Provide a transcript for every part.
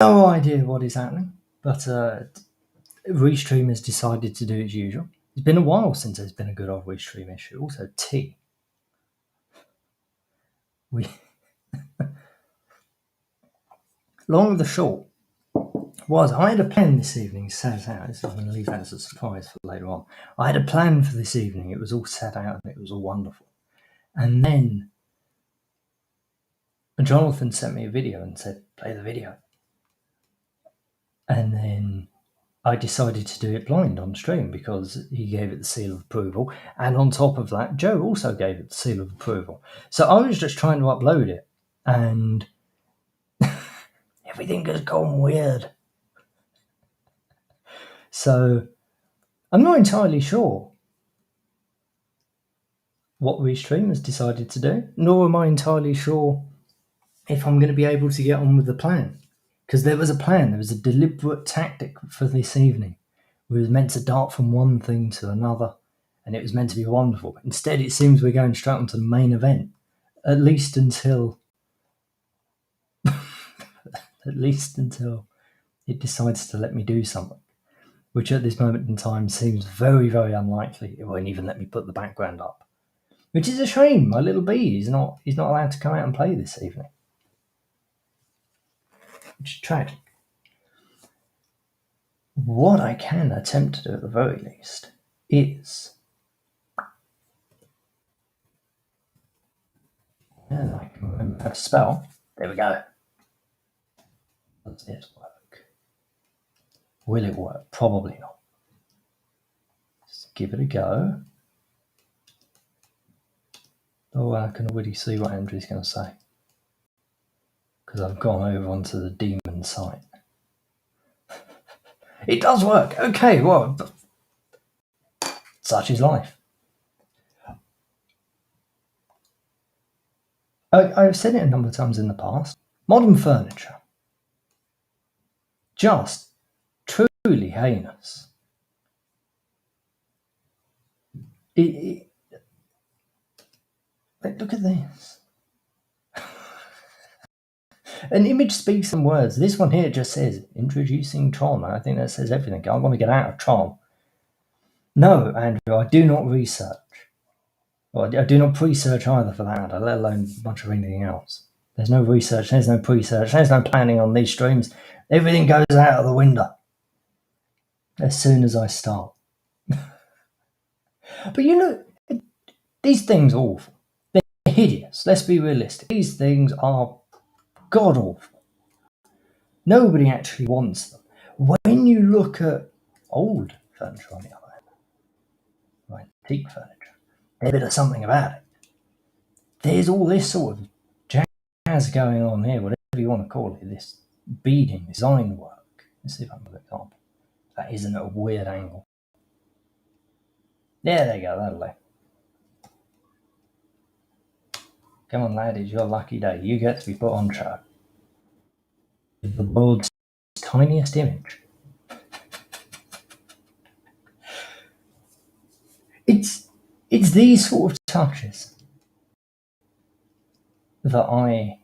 No idea what is happening, but Restream has decided to do its usual. It's been a while since there's been a good old Restream issue. Also, tea. Long of the short was I had a plan this evening set out. So I'm going to leave that as a surprise for later on. I had a plan for this evening. It was all set out and it was all wonderful. And then Jonathan sent me a video and said, play the video. And then I decided to do it blind on stream because he gave it the seal of approval. And on top of that, Joe also gave it the seal of approval. So I was just trying to upload it and everything has gone weird. So I'm not entirely sure what Restream has decided to do, nor am I entirely sure if I'm going to be able to get on with the plan. Because there was a plan, there was a deliberate tactic for this evening. We were meant to dart from one thing to another, and it was meant to be wonderful. Instead, it seems we're going straight onto the main event, at least until it decides to let me do something, which at this moment in time seems very, very unlikely. It won't even let me put the background up, which is a shame. My little bee, he's not allowed to come out and play this evening, which is tragic. What I can attempt to do at the very least is, and I can remember how to spell. There we go. Does this work? Will it work? Probably not. Just give it a go. Oh, I can already see what Andrew's going to say, because I've gone over onto the demon site. It does work. Okay, well, such is life. I've said it a number of times in the past. Modern furniture, just truly heinous. Look at this. An image speaks in words. This one here just says, introducing Tron. I think that says everything. I want to get out of Tron. No, Andrew, I do not research. Well, I do not pre-search either for that, let alone much of anything else. There's no research, there's no pre-search, there's no planning on these streams. Everything goes out of the window as soon as I start. But you know, these things are awful. They're hideous. Let's be realistic. These things are god-awful. Nobody actually wants them. When you look at old furniture, on the other hand, right, antique furniture, there's a bit of something about it. There's all this sort of jazz going on here, whatever you want to call it, this beading, design work. Let's see if I can put an example. That isn't at a weird angle. Yeah, there you go, that'll do. Come on, lad, it's your lucky day. You get to be put on show. The world's tiniest image. It's these sort of touches that I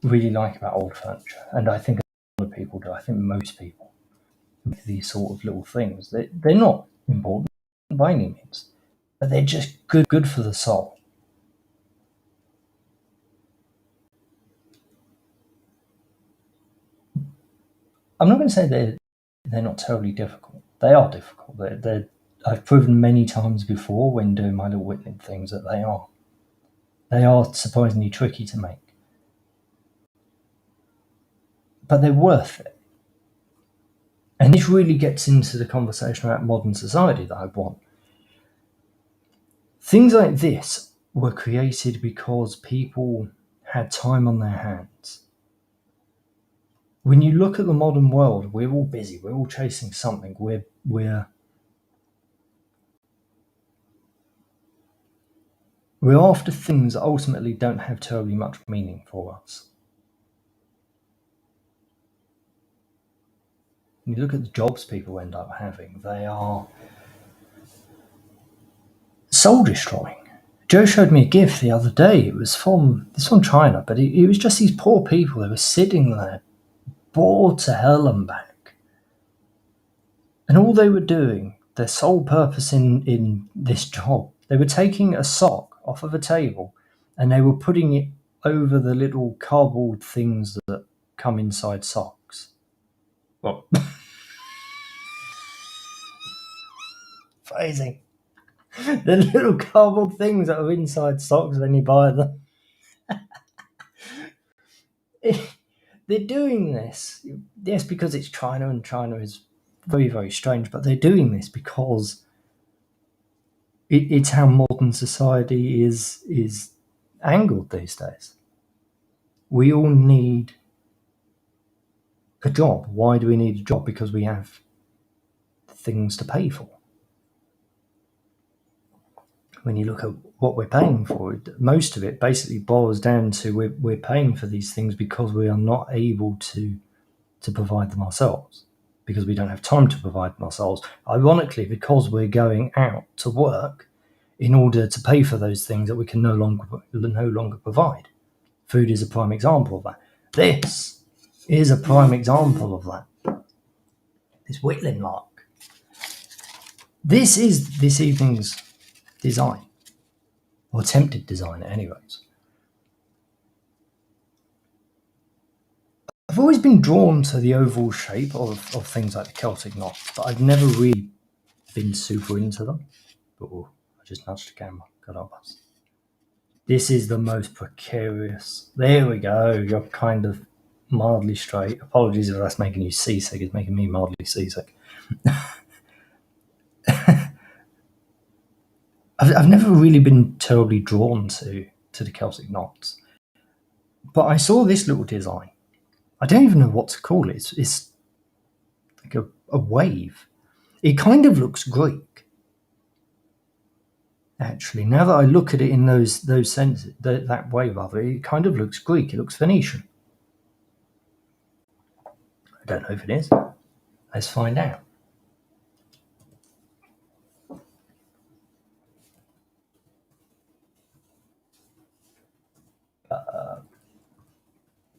really like about old furniture, and I think a lot of people do. I think most people, with these sort of little things, they're not important by any means, but they're just good for the soul. I'm not going to say they're not terribly difficult. They are difficult. I've proven many times before when doing my little whittling things that they are. They are surprisingly tricky to make. But they're worth it. And this really gets into the conversation about modern society that I want. Things like this were created because people had time on their hands. When you look at the modern world, we're all busy. We're all chasing something. We're after things that ultimately don't have terribly much meaning for us. When you look at the jobs people end up having, they are soul destroying. Joe showed me a GIF the other day. It's from China, but it was just these poor people. They were sitting there bored to hell and back. And all they were doing, their sole purpose in this job, they were taking a sock off of a table and they were putting it over the little cardboard things that come inside socks. Well, phrasing. The little cardboard things that are inside socks when you buy them. They're doing this, yes, because it's China, and China is very, very strange, but they're doing this because it's how modern society is angled these days. We all need a job. Why do we need a job? Because we have things to pay for. When you look at what we're paying for, most of it basically boils down to we're paying for these things because we are not able to provide them ourselves, because we don't have time to provide them ourselves. Ironically, because we're going out to work in order to pay for those things that we can no longer provide. Food is a prime example of that. This is a prime example of that. This whittling lark. This is this evening's design, or attempted design at any rate. I've always been drawn to the overall shape of things like the Celtic knots, but I've never really been super into them. Oh, I just nudged the camera. Got up. This is the most precarious. There we go. You're kind of mildly straight. Apologies if that's making you seasick. It's making me mildly seasick. I've never really been terribly drawn to the Celtic knots, but I saw this little design. I don't even know what to call it. It's like a wave. It kind of looks Greek. Actually, now that I look at it in those senses, that way rather, it kind of looks Greek. It looks Phoenician. I don't know if it is. Let's find out.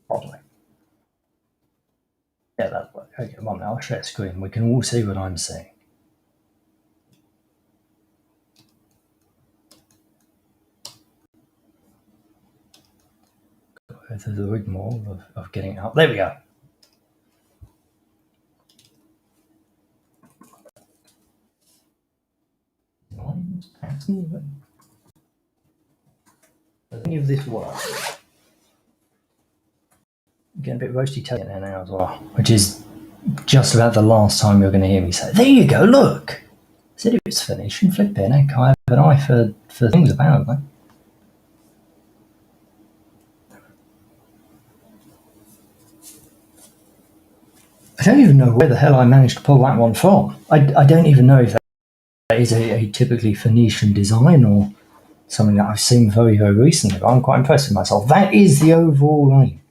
Probably. Yeah, that's right. Okay, well, now I'll share screen. We can all see what I'm seeing. Go through the rigmarole of getting out. There we go. Does any of this work? I'm getting a bit roasty telling there now as well, which is just about the last time you're going to hear me say, there you go, look! I said it was Phoenician, flipping heck, I have an eye for things apparently. I don't even know where the hell I managed to pull that one from. I don't even know if that is a typically Phoenician design or something that I've seen very, very recently, but I'm quite impressed with myself. That is the overall aim.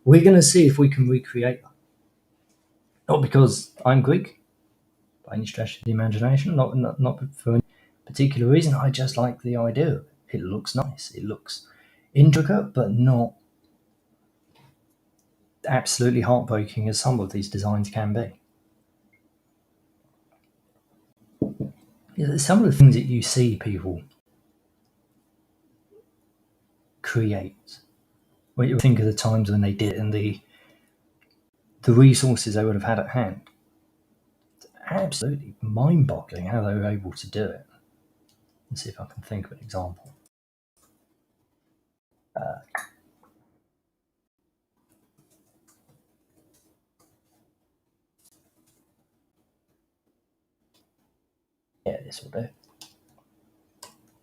We're going to see if we can recreate that. Not because I'm Greek, by any stretch of the imagination, not for any particular reason. I just like the idea of it. It looks nice. It looks intricate, but not absolutely heartbreaking as some of these designs can be. Some of the things that you see people create, when you think of the times when they did and the resources they would have had at hand, it's absolutely mind-boggling how they were able to do it. Let's see if I can think of an example. Yeah, this will do.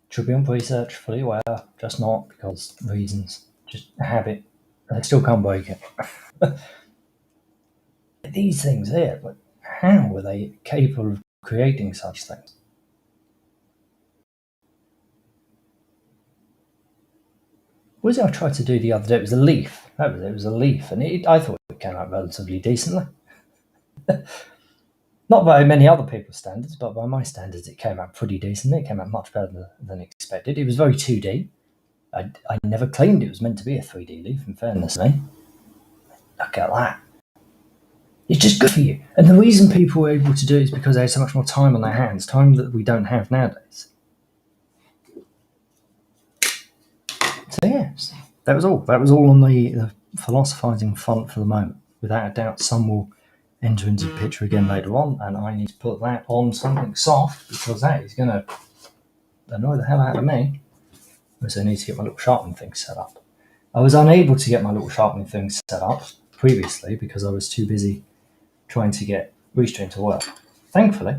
Should be on research, fully aware, just not because reasons, just habit. I still can't break it. These things here, but how were they capable of creating such things? What was it I tried to do the other day? It was a leaf. That was it. It was a leaf, and I thought it came out relatively decently. Not by many other people's standards, but by my standards, it came out pretty decently. It came out much better than expected. It was very 2D. I never claimed it was meant to be a 3D leaf, in fairness to me. Look at that. It's just good for you. And the reason people were able to do it is because they had so much more time on their hands, time that we don't have nowadays. So yes, that was all. That was all on the philosophizing front for the moment. Without a doubt, some will enter into the picture again later on, and I need to put that on something soft because that is going to annoy the hell out of me. So I need to get my little sharpening thing set up. I was unable to get my little sharpening thing set up previously because I was too busy trying to get Restream to work. Thankfully,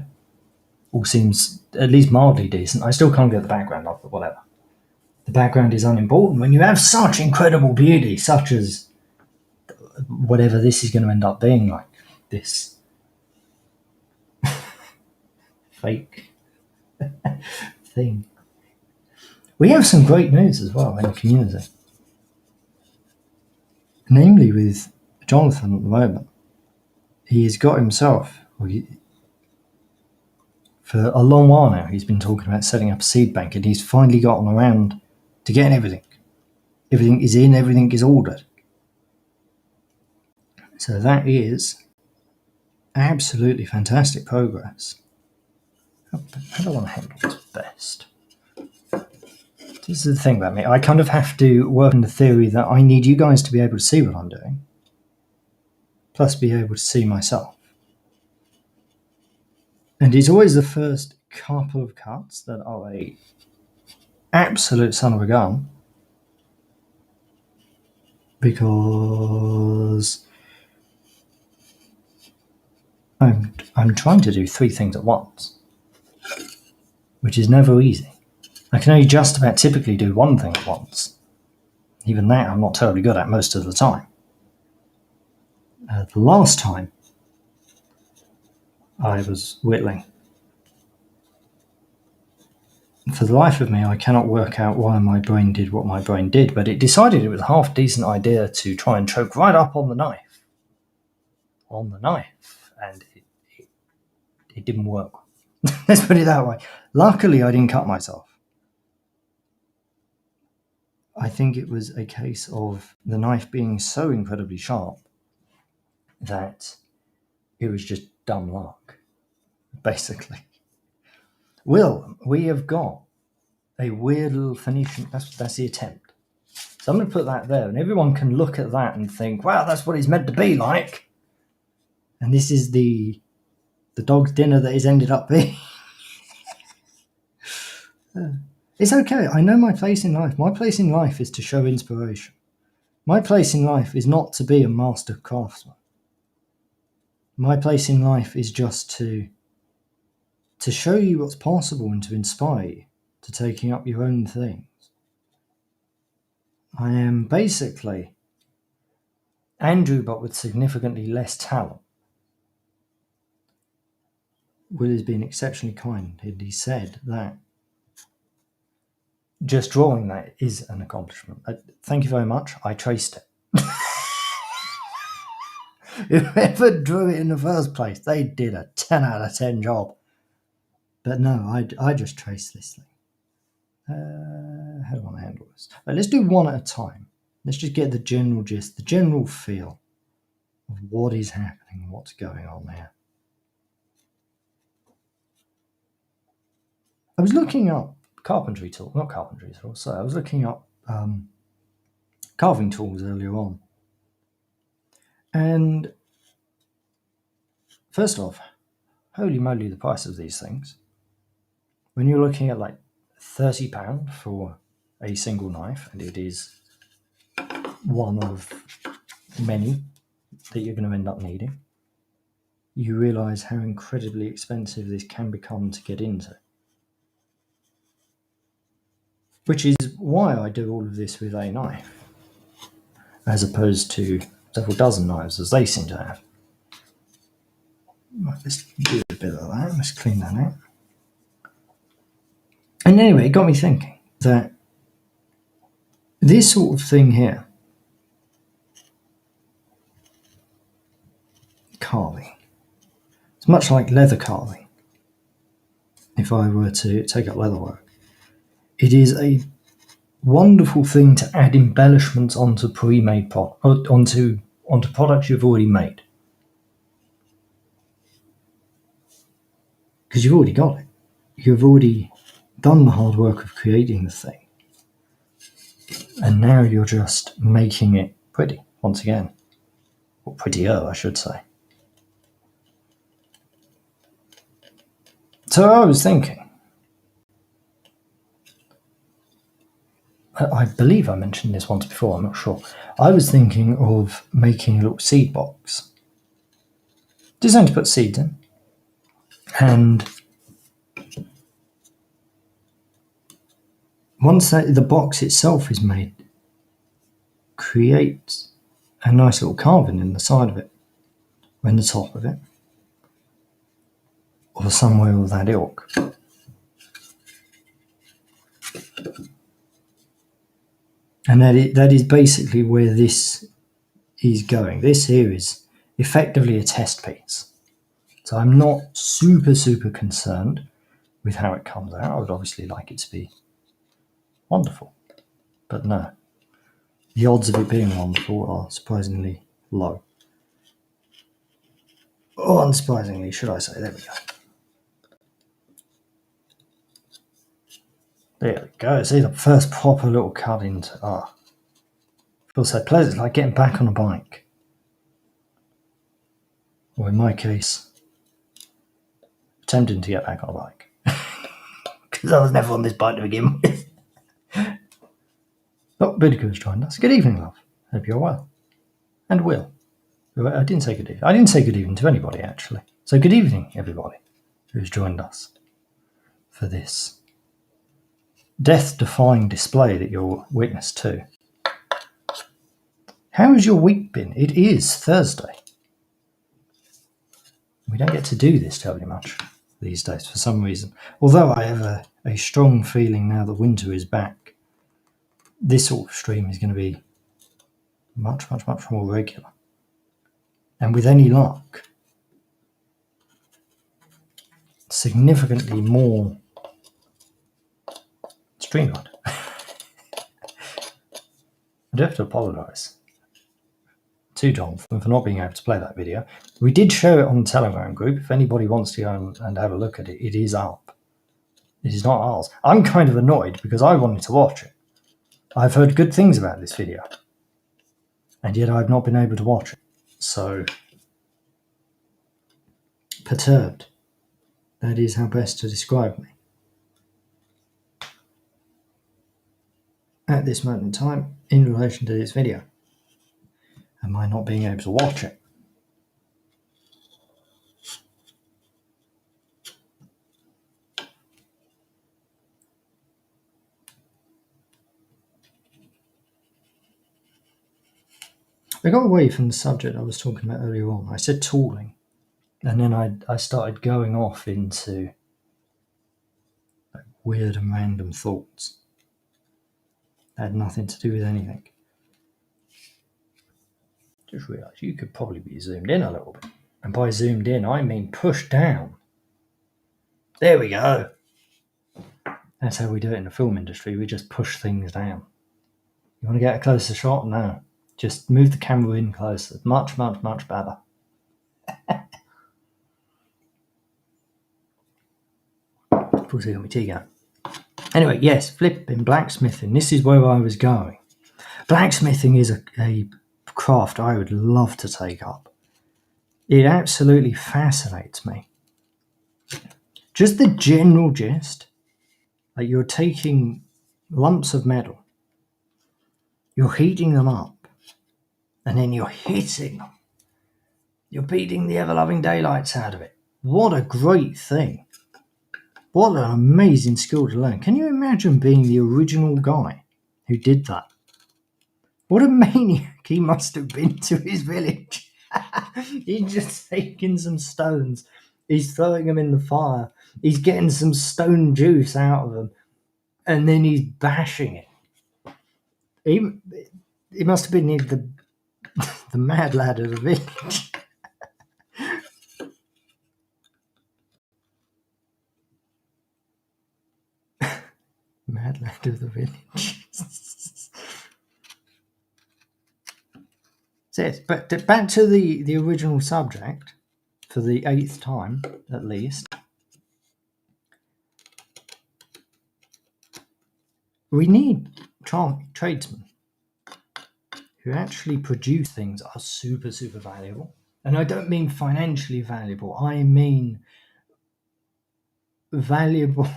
all seems at least mildly decent. I still can't get the background up, but whatever. The background is unimportant when you have such incredible beauty, such as whatever this is going to end up being like. This fake thing. We have some great news as well in the community. Namely with Jonathan at the moment. He has got himself, for a long while now, he's been talking about setting up a seed bank, and he's finally gotten around to getting everything. Everything is in, everything is ordered. So that is absolutely fantastic progress. How do I want to handle this best? This is the thing about me. I kind of have to work on the theory that I need you guys to be able to see what I'm doing, plus be able to see myself. And it's always the first couple of cuts that are a absolute son of a gun, because I'm trying to do 3 things at once, which is never easy. I can only just about typically do 1 thing at once. Even that I'm not terribly good at most of the time. The last time I was whittling, for the life of me, I cannot work out why my brain did what my brain did, but it decided it was a half decent idea to try and choke right up on the knife. And it didn't work. Let's put it that way. Luckily, I didn't cut myself. I think it was a case of the knife being so incredibly sharp that it was just dumb luck, basically. Will, we have got a weird little Phoenician. That's the attempt. So I'm going to put that there, and everyone can look at that and think, wow, that's what it's meant to be like. And this is the dog's dinner that it's ended up being. It's okay. I know my place in life. My place in life is to show inspiration. My place in life is not to be a master craftsman. My place in life is just to show you what's possible and to inspire you to taking up your own things. I am basically Andrew, but with significantly less talent. Will has been exceptionally kind, and he said that just drawing that is an accomplishment. Thank you very much. I traced it. Whoever drew it in the first place, they did a 10 out of 10 job. But no, I just traced this thing. How do I want to handle this? Right, let's do one at a time. Let's just get the general gist, the general feel of what is happening and what's going on there. I was looking up carpentry tools, not carpentry tools, sorry, I was looking up carving tools earlier on. And first off, holy moly, the price of these things. When you're looking at like £30 for a single knife, and it is one of many that you're going to end up needing, you realise how incredibly expensive this can become to get into. Which is why I do all of this with a knife, as opposed to several dozen knives as they seem to have. Right, let's do a bit of that. Let's clean that out. And anyway, it got me thinking that this sort of thing here, carving, it's much like leather carving. If I were to take up leatherwork, it is a wonderful thing to add embellishments onto pre-made onto products you've already made. Because you've already got it. You've already done the hard work of creating the thing. And now you're just making it pretty, once again. Or prettier, I should say. So I was thinking, I believe I mentioned this once before, I'm not sure. I was thinking of making a little seed box. Designed to put seeds in. And once the box itself is made, create a nice little carving in the side of it, or in the top of it, or somewhere of that ilk. And that is basically where this is going. This here is effectively a test piece. So I'm not super concerned with how it comes out. I would obviously like it to be wonderful. But no. The odds of it being wonderful are surprisingly low. Or unsurprisingly, should I say. There we go. There we go. See the first proper little cut into... feels so pleasant. It's like getting back on a bike. Or in my case, attempting to get back on a bike. Because I was never on this bike to begin with. Oh, Bidica's joined us. Good evening, love. Hope you're well. And Will. I didn't say good evening. I didn't say good evening to anybody, actually. So good evening, everybody who's joined us for this death-defying display that you're witness to. How has your week been? It is Thursday. We don't get to do this terribly much these days for some reason. Although I have a strong feeling now that winter is back, this sort of stream is going to be much more regular. And with any luck, significantly more streamlined. I do have to apologise to Jonathan for not being able to play that video. We did show it on the Telegram group. If anybody wants to go and have a look at it, it is up. It is not ours. I'm kind of annoyed because I wanted to watch it. I've heard good things about this video, and yet I've not been able to watch it. So, perturbed. That is how best to describe me. At this moment in time, in relation to this video, am I not being able to watch it? I got away from the subject I was talking about earlier on. I said tooling, and then I started going off into weird and random thoughts. That had nothing to do with anything. Just realised you could probably be zoomed in a little bit. And by zoomed in, I mean pushed down. There we go. That's how we do it in the film industry. We just push things down. You want to get a closer shot? No. Just move the camera in closer. Much better. Pussy got my tea going. Anyway, yes, flipping blacksmithing. This is where I was going. Blacksmithing is a craft I would love to take up. It absolutely fascinates me. Just the general gist, like you're taking lumps of metal, you're heating them up, and then you're hitting them. You're beating the ever-loving daylights out of it. What a great thing. What an amazing skill to learn. Can you imagine being the original guy who did that? What a maniac he must have been to his village. He's just taking some stones. He's throwing them in the fire. He's getting some stone juice out of them. And then he's bashing it. He must have been the mad lad of the village. Mad lad of the village. So yes, but back to the original subject, for the 8th time at least. We need tradesmen who actually produce things that are super, super valuable. And I don't mean financially valuable. I mean valuable.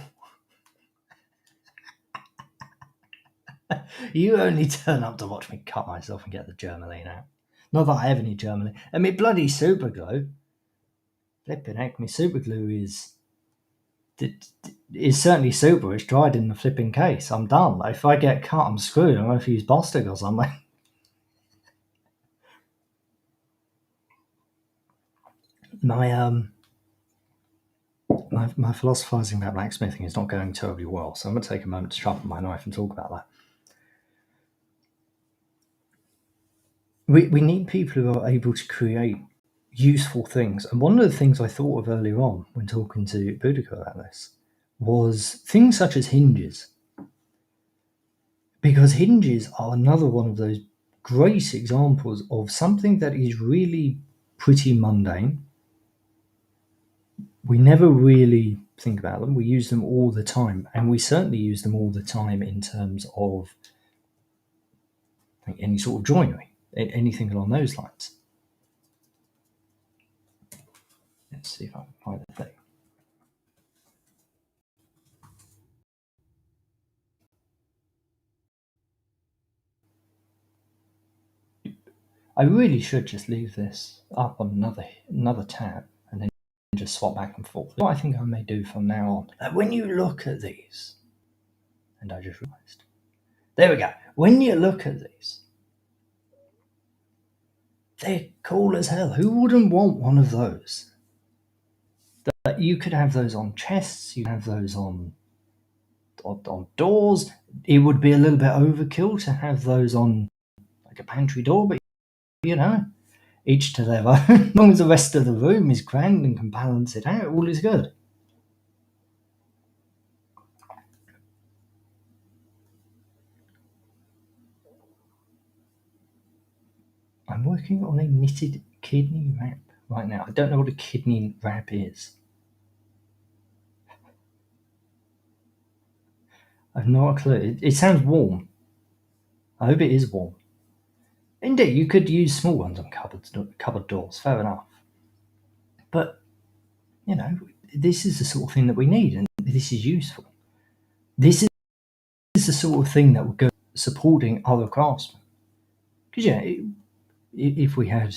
You only turn up to watch me cut myself and get the Germaline out. Not that I ever need Germaline. I mean, bloody super glue. Flipping heck, my super glue is certainly super. It's dried in the flipping case. I'm done. Like, if I get cut, I'm screwed. I'm going to have to use Bostik or something. My philosophizing about blacksmithing is not going terribly well, so I'm going to take a moment to sharpen my knife and talk about that. We need people who are able to create useful things. And one of the things I thought of earlier on when talking to Boudica about this was things such as hinges. Because hinges are another one of those great examples of something that is really pretty mundane. We never really think about them. We use them all the time. And we certainly use them all the time in terms of any sort of joinery, anything along those lines. Let's see if I can find the thing. I really should just leave this up on another tab and then just swap back and forth. What I think I may do from now on. When you look at these, and I just realised. There we go. When you look at these, they're cool as hell. Who wouldn't want one of those? You could have those on chests, you could have those on doors. It would be a little bit overkill to have those on like a pantry door, but you know, each to their own. As long as the rest of the room is grand and can balance it out, all is good. I'm working on a knitted kidney wrap right now. I don't know what a kidney wrap is. I've no clue. It sounds warm. I hope it is warm. Indeed, you could use small ones on cupboard doors, fair enough. But, you know, this is the sort of thing that we need, and this is useful. This is the sort of thing that would go supporting other craftsmen. Because, yeah, if we had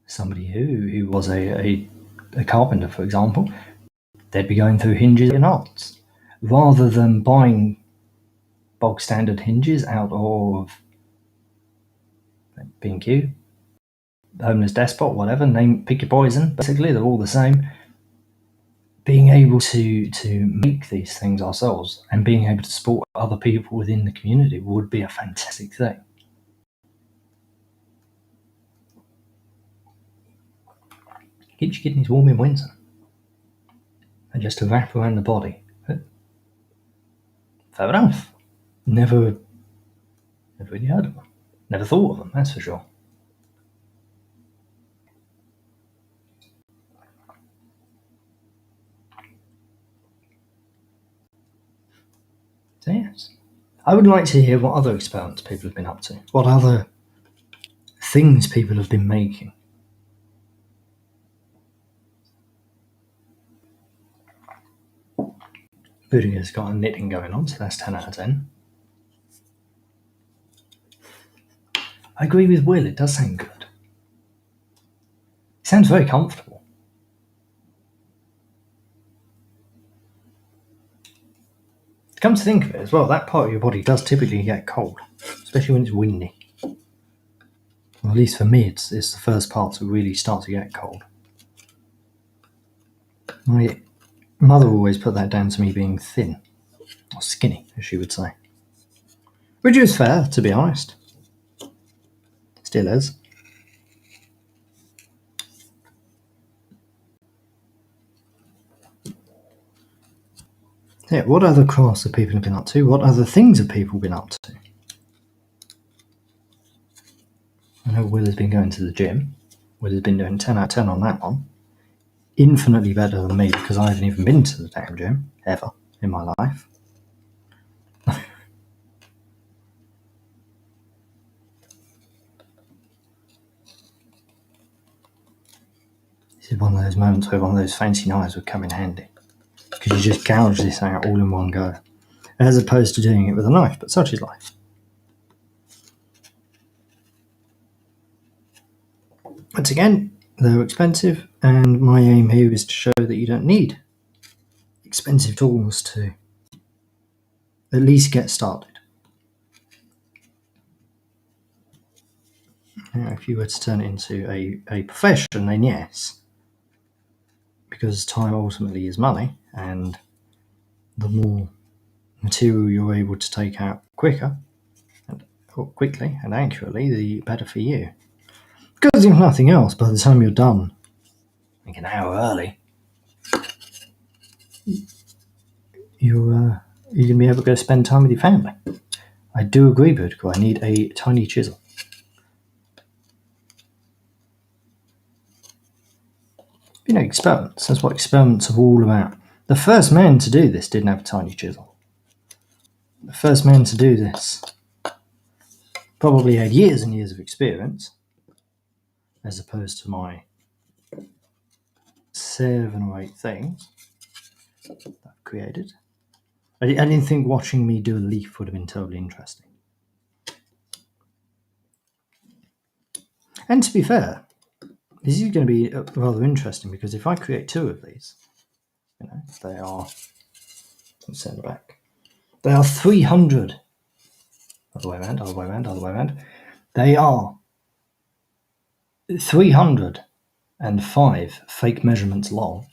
somebody who was a carpenter, for example, they'd be going through hinges and arts, rather than buying bog standard hinges out of B&Q, Homeless Despot, whatever, pick your poison. Basically, they're all the same. Being able to make these things ourselves and being able to support other people within the community would be a fantastic thing. Keeps your kidneys warm in winter. And just to wrap around the body. Fair enough. Never really heard of them. Never thought of them, that's for sure. So yes. I would like to hear what other experiments people have been up to. What other things people have been making. Boudica's got a knitting going on, so that's 10 out of 10. I agree with Will, it does sound good. It sounds very comfortable. Come to think of it as well, that part of your body does typically get cold, especially when it's windy. Well, at least for me, it's the first part to really start to get cold. My mother always put that down to me being thin, or skinny, as she would say. Which is fair, to be honest. Still is. Yeah, what other crafts have people been up to? What other things have people been up to? I know Will has been going to the gym. Will has been doing 10 out of 10 on that one. Infinitely better than me, because I haven't even been to the damn gym, ever, in my life. This is one of those moments where one of those fancy knives would come in handy. Because you just gouge this out all in one go. As opposed to doing it with a knife, but such is life. Once again, they're expensive, and my aim here is to show that you don't need expensive tools to at least get started. Now, if you were to turn it into a profession, then yes, because time ultimately is money, and the more material you're able to take out quickly and accurately, the better for you. Because if nothing else, by the time you're done, like an hour early, you're going to be able to go spend time with your family. I do agree, Vertical. I need a tiny chisel. Experiments. That's what experiments are all about. The first man to do this didn't have a tiny chisel. The first man to do this probably had years and years of experience, as opposed to my 7 or 8 things that I've created. I didn't think watching me do a leaf would have been totally interesting. And to be fair, this is going to be rather interesting because if I create 2 of these, they are, let's send it back. They are 300. Other way around. They are 305 fake measurements long,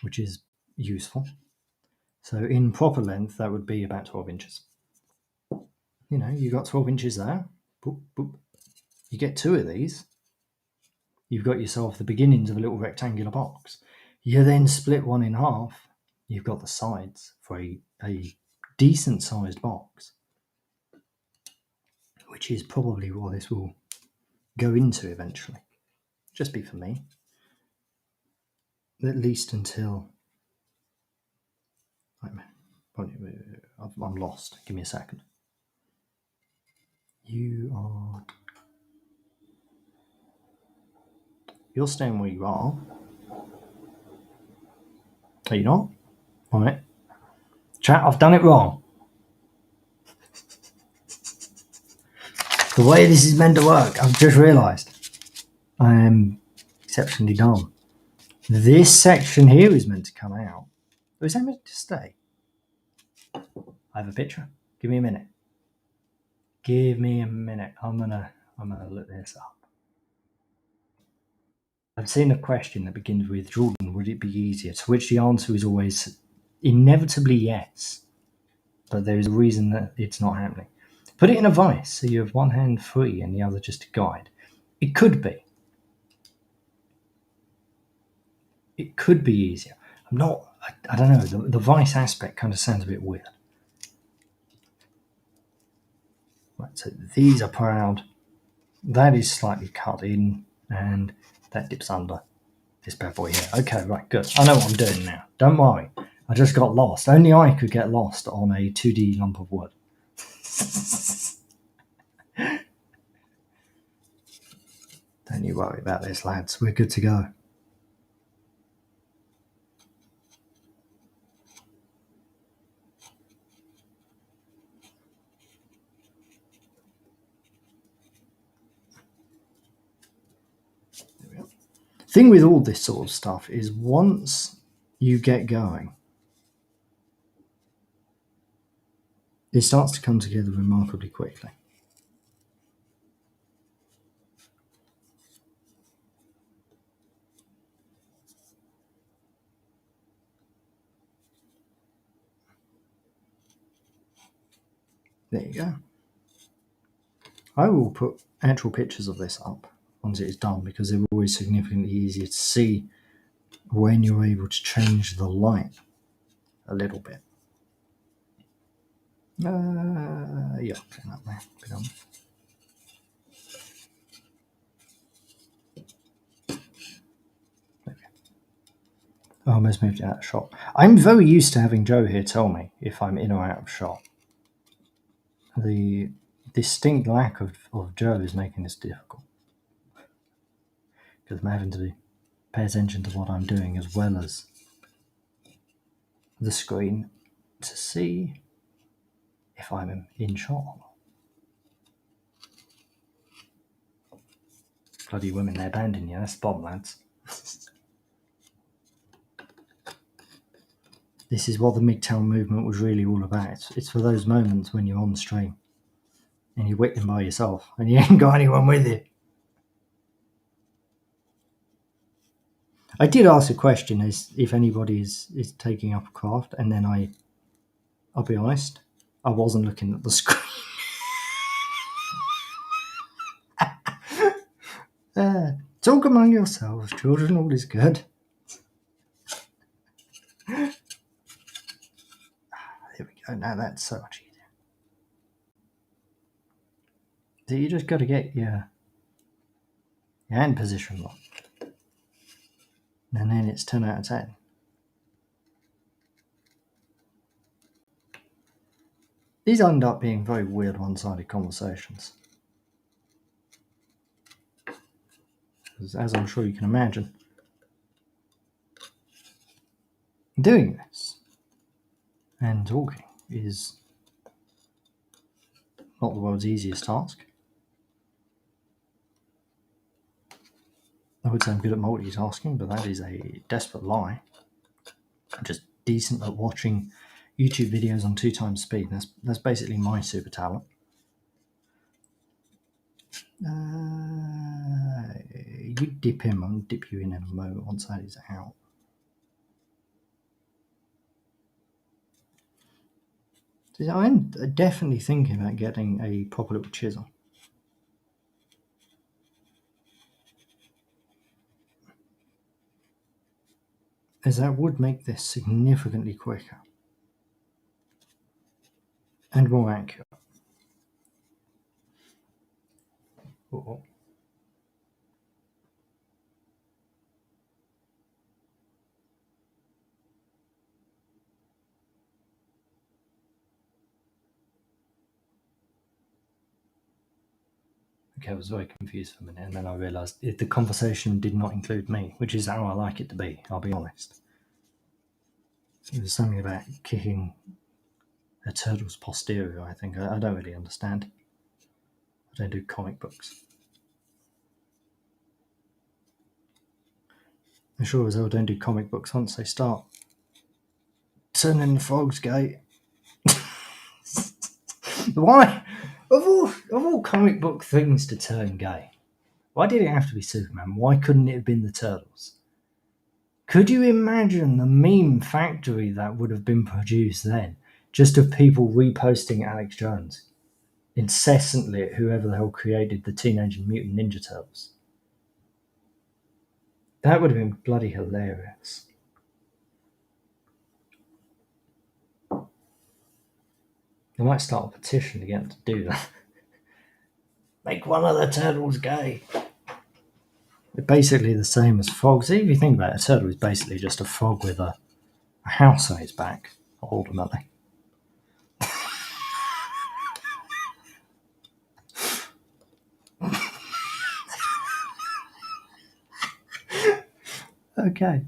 which is useful. So in proper length, that would be about 12 inches. You got 12 inches there. Boop, boop. You get 2 of these. You've got yourself the beginnings of a little rectangular box. You then split one in half. You've got the sides for a decent sized box, which is probably what this will go into eventually. Just be for me. At least until I'm lost. Give me a second. You're staying where you are. Are you not? All right. Chat, I've done it wrong. The way this is meant to work, I've just realised. I am exceptionally dumb. This section here is meant to come out. Or is that meant to stay? I have a picture. Give me a minute. I'm gonna look this up. I've seen a question that begins with, Jordan, would it be easier? To which the answer is always inevitably yes. But there's a reason that it's not happening. Put it in a vice, so you have one hand free and the other just a guide. It could be. It could be easier. I don't know, the vice aspect kind of sounds a bit weird. Right, so these are proud. That is slightly cut in, and that dips under this bad boy here. Okay, right, good. I know what I'm doing now. Don't worry. I just got lost. Only I could get lost on a 2D lump of wood. Don't you worry about this, lads. We're good to go. There we go. Thing with all this sort of stuff is once you get going, it starts to come together remarkably quickly. There you go. I will put actual pictures of this up once it is done because they're always significantly easier to see when you're able to change the light a little bit. Yeah, that way. I almost moved it out of shot. I'm very used to having Joe here tell me if I'm in or out of shot. The distinct lack of Joe is making this difficult. Because I'm having to pay attention to what I'm doing as well as the screen to see if I'm in shot or not. Bloody women, they're abandoning you. That's the bomb, lads. This is what the MGTOW movement was really all about. It's for those moments when you're on stream and you're whittling by yourself and you ain't got anyone with you. I did ask a question as if anybody is taking up a craft, and then I'll be honest, I wasn't looking at the screen. Talk among yourselves, children, all is good. There we go, now that's so much easier. So you just got to get your hand position wrong. And then it's 10 out of 10. These end up being very weird one-sided conversations. As I'm sure you can imagine, doing this and talking is not the world's easiest task. I would say I'm good at multitasking, but that is a desperate lie. I'm just decent at watching YouTube videos on 2 times speed. That's basically my super talent. You dip him, I'll dip you in a moment once that is out. So I'm definitely thinking about getting a proper little chisel. As that would make this significantly quicker and more accurate. Uh-oh. Okay, I was very confused for a minute, and then I realised the conversation did not include me, which is how I like it to be, I'll be honest. It was something about kicking a turtle's posterior, I think. I don't really understand. I don't do comic books. I sure as hell don't do comic books once they start turning the frogs gay. Why? Of all comic book things to turn gay, why did it have to be Superman? Why couldn't it have been the Turtles? Could you imagine the meme factory that would have been produced then? Just of people reposting Alex Jones incessantly at whoever the hell created the Teenage Mutant Ninja Turtles. That would have been bloody hilarious. I might start a petition to get them to do that. Make one of the turtles gay. They're basically the same as frogs. If you think about it, a turtle is basically just a frog with a house on its back, ultimately. Okay.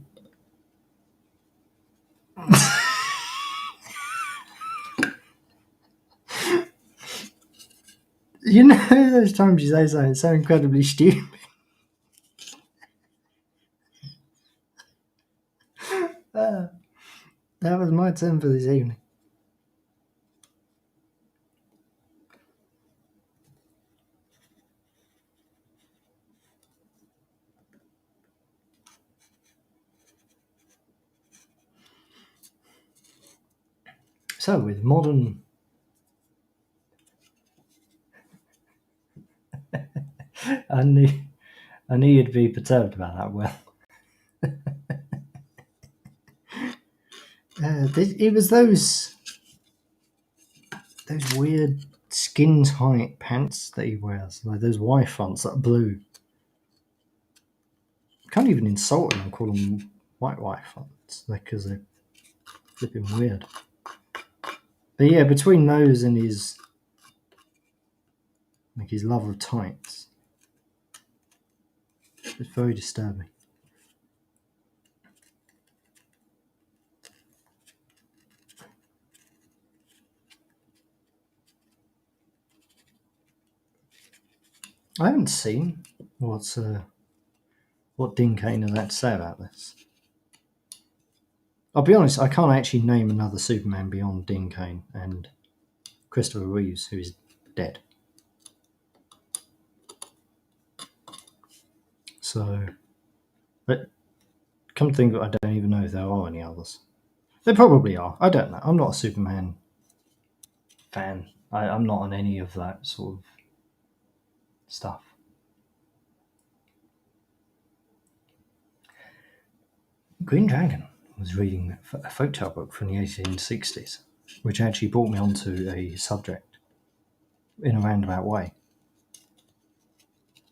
You know those times you say something so incredibly stupid? That was my turn for this evening. So, with modern... I knew you'd be perturbed about that, Will. It was those weird skin tight pants that he wears, like those Y fronts that are blue. Can't even insult them and call them white Y fronts, because they're flipping weird. But yeah, between those and his love of tights, it's very disturbing. I haven't seen what Dean Cain has had to say about this. I'll be honest, I can't actually name another Superman beyond Dean Cain and Christopher Reeves, who is dead. So, but come to think of it, I don't even know if there are any others. There probably are. I don't know. I'm not a Superman fan. I'm not on any of that sort of stuff. Green Dragon was reading a folktale book from the 1860s, which actually brought me onto a subject in a roundabout way,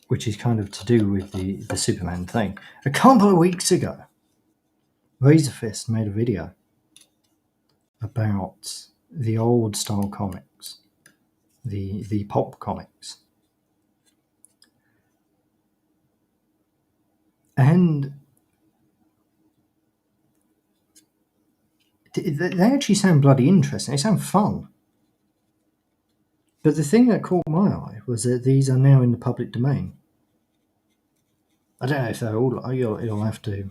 which is kind of to do with the Superman thing. A couple of weeks ago, Razorfist made a video about the old style comics, the pulp comics. And they actually sound bloody interesting. They sound fun. But the thing that caught my eye was that these are now in the public domain. I don't know if they're all. You'll have to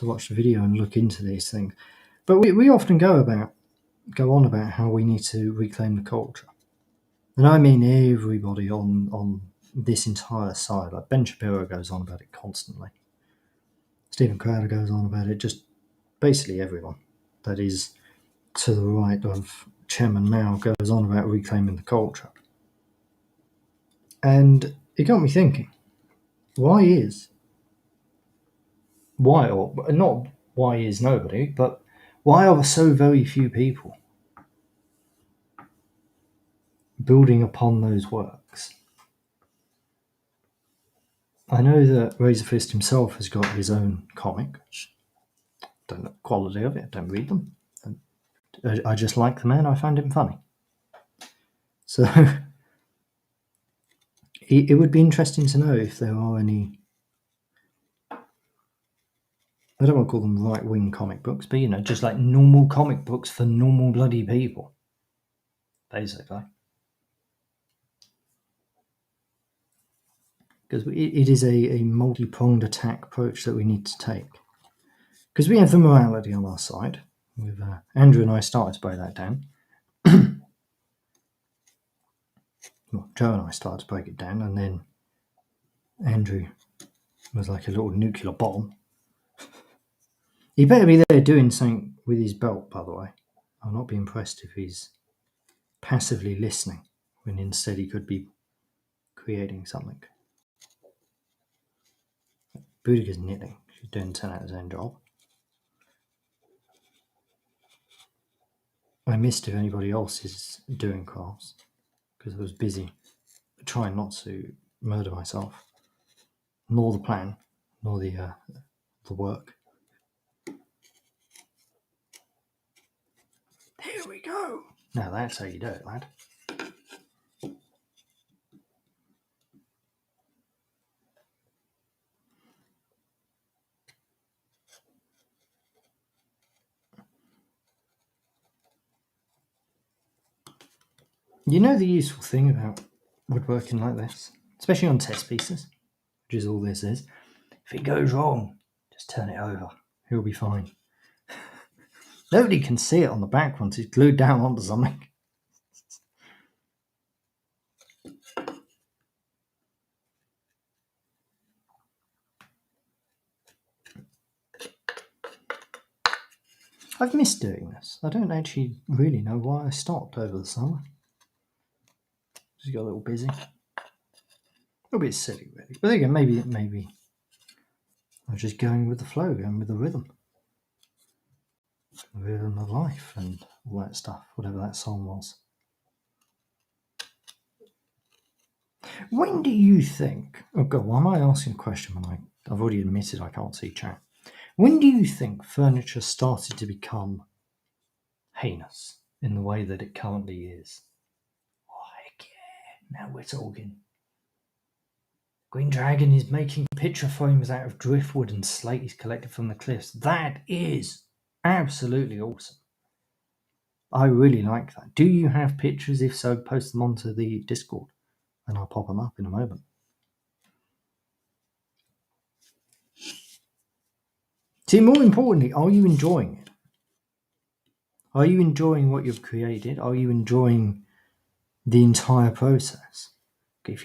watch the video and look into these things. But we often go on about how we need to reclaim the culture. And I mean everybody on this entire side. Like Ben Shapiro goes on about it constantly. Stephen Crowder goes on about it. Just basically everyone that is to the right of Chairman Mao goes on about reclaiming the culture. And it got me thinking, why is nobody, but why are there so very few people building upon those works? I know that Razorfist himself has got his own comic. Don't know the quality of it, don't read them. I just like the man, I find him funny. So it would be interesting to know if there are any, I don't want to call them right-wing comic books, but just like normal comic books for normal bloody people, basically. Because it is a multi-pronged attack approach that we need to take. Because we have the morality on our side. With Andrew and I started to break that down. Well, Joe and I started to break it down, and then Andrew was like a little nuclear bomb. He better be there doing something with his belt, by the way. I'll not be impressed if he's passively listening, when instead he could be creating something. Boudica's knitting. She's doing 10 out of 10 job. I missed if anybody else is doing crafts, because I was busy trying not to murder myself, nor the plan, nor the work. There we go. Now that's how you do it, lad. You know the useful thing about woodworking like this, especially on test pieces, which is all this is, if it goes wrong, just turn it over. He'll be fine. Nobody can see it on the back once it's glued down onto something. I've missed doing this. I don't actually really know why I stopped over the summer. Just got a little busy. A little bit silly, really. But again, maybe I was just going with the flow, going with the rhythm. The rhythm of life and all that stuff, whatever that song was. When do you think... Oh God, why am I asking a question when I've already admitted I can't see chat? When do you think furniture started to become heinous in the way that it currently is? Oh, heck yeah. Now we're talking. Green Dragon is making picture frames out of driftwood and slate he's collected from the cliffs. That is absolutely awesome. I really like that. Do you have pictures? If so, post them onto the Discord. and I'll pop them up in a moment. See, more importantly, are you enjoying it? Are you enjoying what you've created? Are you enjoying the entire process? If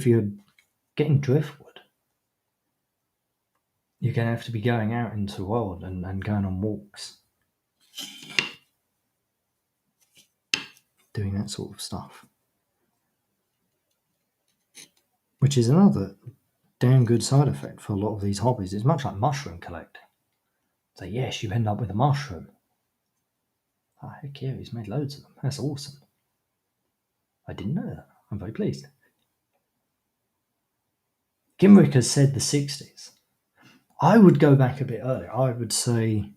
you're getting driftwood, you're going to have to be going out into the world and going on walks, doing that sort of stuff, which is another damn good side effect for a lot of these hobbies. It's much like mushroom collecting. So yes, you end up with a mushroom. Oh, heck yeah, he's made loads of them. That's awesome. I didn't know that. I'm very pleased. Gimrick has said the 60s. I would go back a bit earlier. I would say,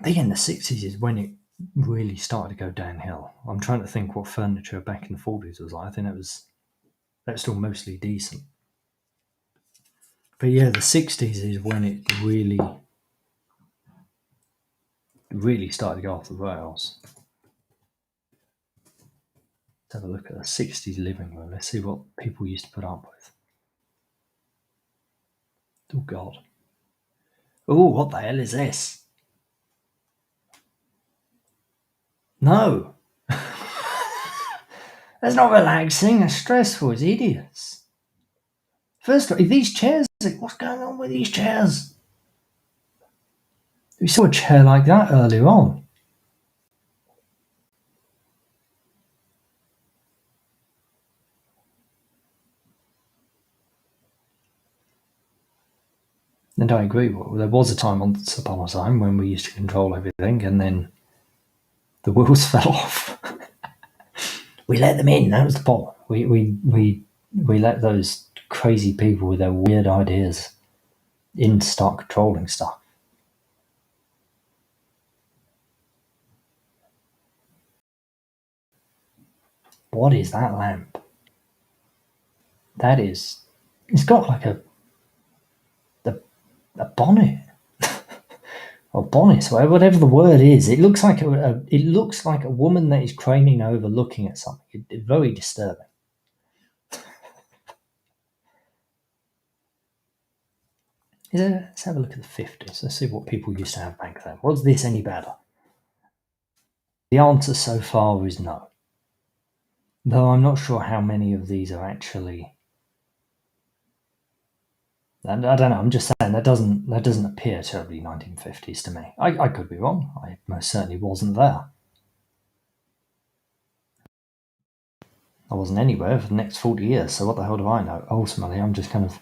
I think in the 60s is when it really started to go downhill. I'm trying to think what furniture back in the 40s was like. I think that was still mostly decent. But yeah, the 60s is when it really started to go off the rails. Let's have a look at the 60s living room. Let's see what people used to put up with. Oh, God. Oh, what the hell is this? No. That's not relaxing. That's stressful. It's idiots. First of all, these chairs, what's going on with these chairs? We saw a chair like that earlier on. And I agree. Well, there was a time once upon a time when we used to control everything, and then the wheels fell off. We let them in. That was the problem. We let those crazy people with their weird ideas in start controlling stuff. What is that lamp? That is. It's got like a bonnet. Or bonnet, whatever the word is. It looks like a woman that is craning over looking at something. It's very disturbing. Let's have a look at the 50s. Let's see what people used to have back then. Was this any better? The answer so far is no. Though I'm not sure how many of these are actually. And I don't know. I'm just saying that doesn't appear terribly 1950s to me. I could be wrong. I most certainly wasn't there. I wasn't anywhere for the next 40 years. So what the hell do I know? Ultimately, I'm just kind of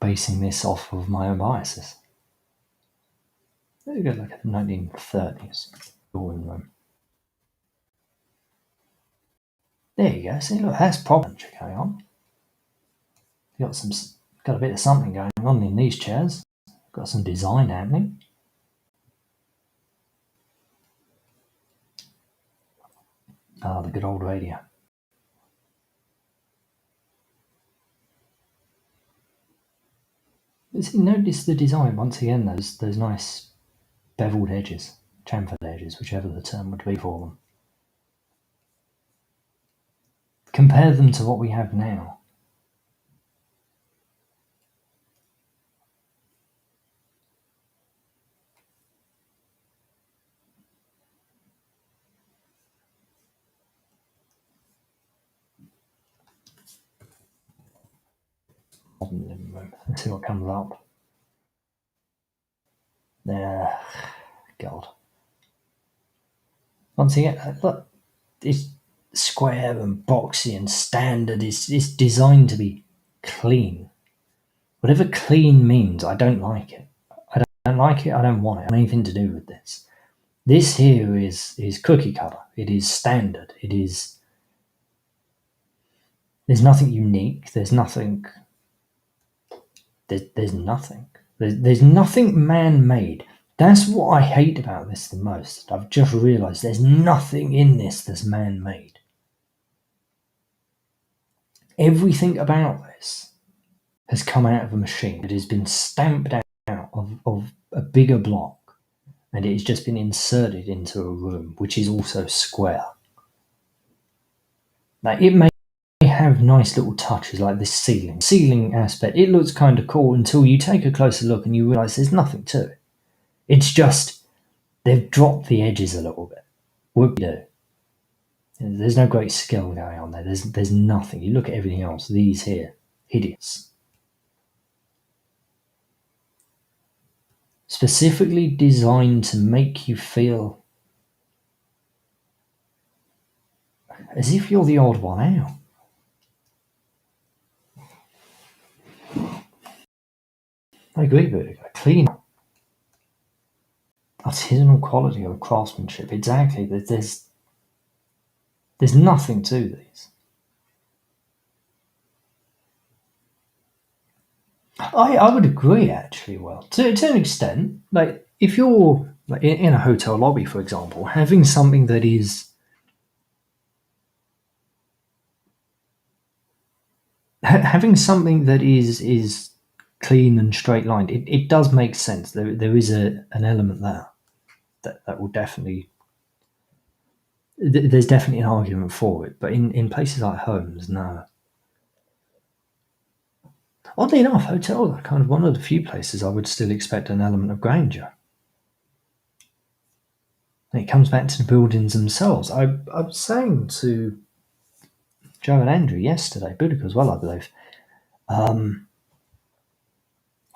basing this off of my own biases. Let's go look at the 1930s. Room. There you go. See, look, that's proper going on. Got a bit of something going on in these chairs. Got some design happening. Ah, the good old radio. But see, notice the design once again. Those nice beveled edges, chamfered edges, whichever the term would be for them. Compare them to what we have now. Modern living room. Let's see what comes up. God. Once again, look, it's square and boxy and standard. It's designed to be clean. Whatever clean means, I don't like it. I don't like it. I don't want it. I don't have anything to do with this. This here is cookie cutter. It is standard. It is. There's nothing unique. There's nothing. There's nothing. There's nothing man-made. That's what I hate about this the most. I've just realised there's nothing in this that's man-made. Everything about this has come out of a machine. It has been stamped out of a bigger block, and it has just been inserted into a room, which is also square. Like, it may have nice little touches like this ceiling aspect. It looks kind of cool until you take a closer look and you realise there's nothing to it. It's just they've dropped the edges a little bit. What do you do? There's no great skill going on there. There's nothing. You look at everything else. These here, hideous. Specifically designed to make you feel as if you're the odd one out. I agree with it. Clean, artisanal quality of craftsmanship. Exactly. There's nothing to these. I would agree, actually. Well, to an extent, like if you're like in a hotel lobby, for example, having something that is having something that is clean and straight lined, it does make sense. There is an element there that will definitely there's definitely an argument for it. But in places like homes, no. Oddly enough, hotels are kind of one of the few places I would still expect an element of grandeur. And it comes back to the buildings themselves. I was saying to Joe and Andrew yesterday, Boudica as well, I believe. What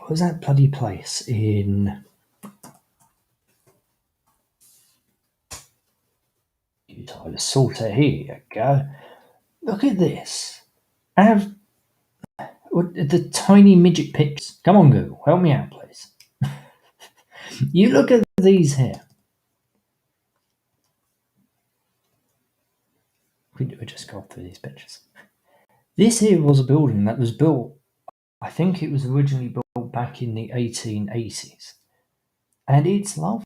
was that bloody place in Utah? Salter? Here you go. Look at this. Have the tiny midget pictures. Come on, Google, help me out, please. You look at these here. We just go through these pictures. This here was a building that was built. I think it was originally built back in the 1880s, and it's lovely.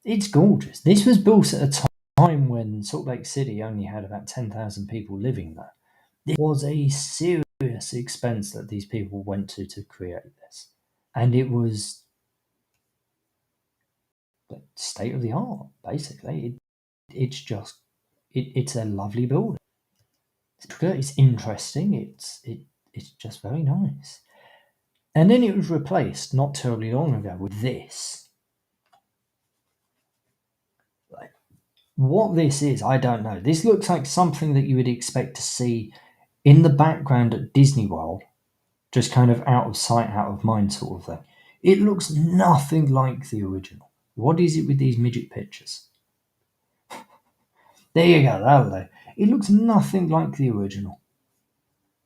It's gorgeous. This was built at a time when Salt Lake City only had about 10,000 people living there. This was a serious expense that these people went to create this, and it was state of the art. Basically, it's a lovely building. It's interesting. It's just very nice. And then it was replaced not terribly long ago with this. Like, what this is, I don't know. This looks like something that you would expect to see in the background at Disney World, just kind of out of sight, out of mind sort of thing. It looks nothing like the original. What is it with these midget pictures? There you go, that'll do. It looks nothing like the original.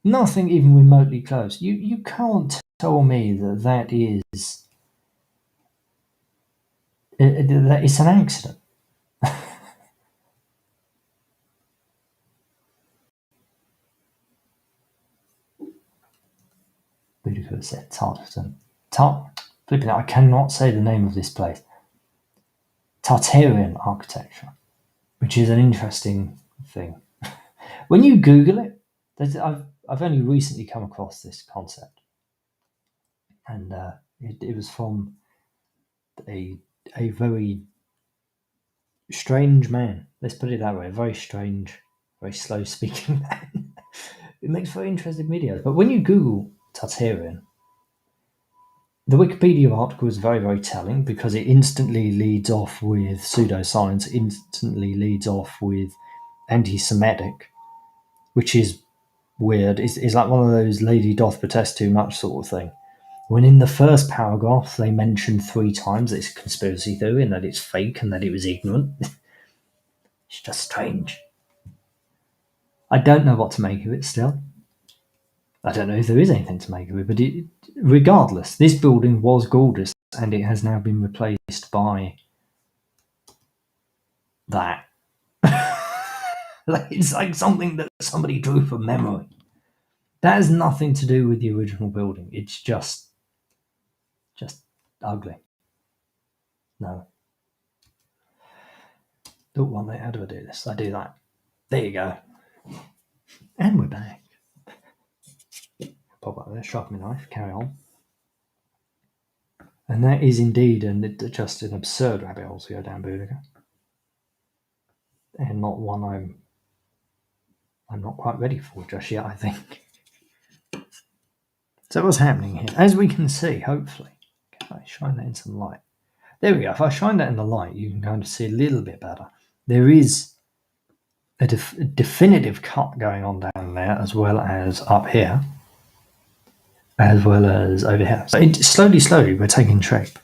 Nothing even remotely close. You can't tell me that is that it's an accident. Beautiful said Tartarton. Flipping it, I cannot say the name of this place. Tartarian architecture, which is an interesting thing. When you Google it, I've only recently come across this concept, and it was from a very strange man. Let's put it that way. A very strange, very slow speaking man. It makes very interesting videos. But when you Google Tartarian, the Wikipedia article is very, very telling because it instantly leads off with pseudoscience, instantly leads off with anti-Semitic, which is weird. It's like one of those lady doth protest too much sort of thing. When in the first paragraph they mention 3 times that it's a conspiracy theory and that it's fake and that it was ignorant. It's just strange. I don't know what to make of it still. I don't know if there is anything to make of it, but regardless, this building was gorgeous and it has now been replaced by that. It's like something that somebody drew from memory. That has nothing to do with the original building. It's just ugly. No. Oh, well, mate, how do I do this? I do that. There you go. And we're back. Pop up there, sharpen my knife, carry on. And that is indeed just an absurd rabbit hole to go down, Boudica. And not one I'm not quite ready for just yet, I think. So what's happening here? As we can see, hopefully, can I shine that in some light? There we go. If I shine that in the light, you can kind of see a little bit better. There is a definitive cut going on down there, as well as up here, as well as over here. So slowly, we're taking shape.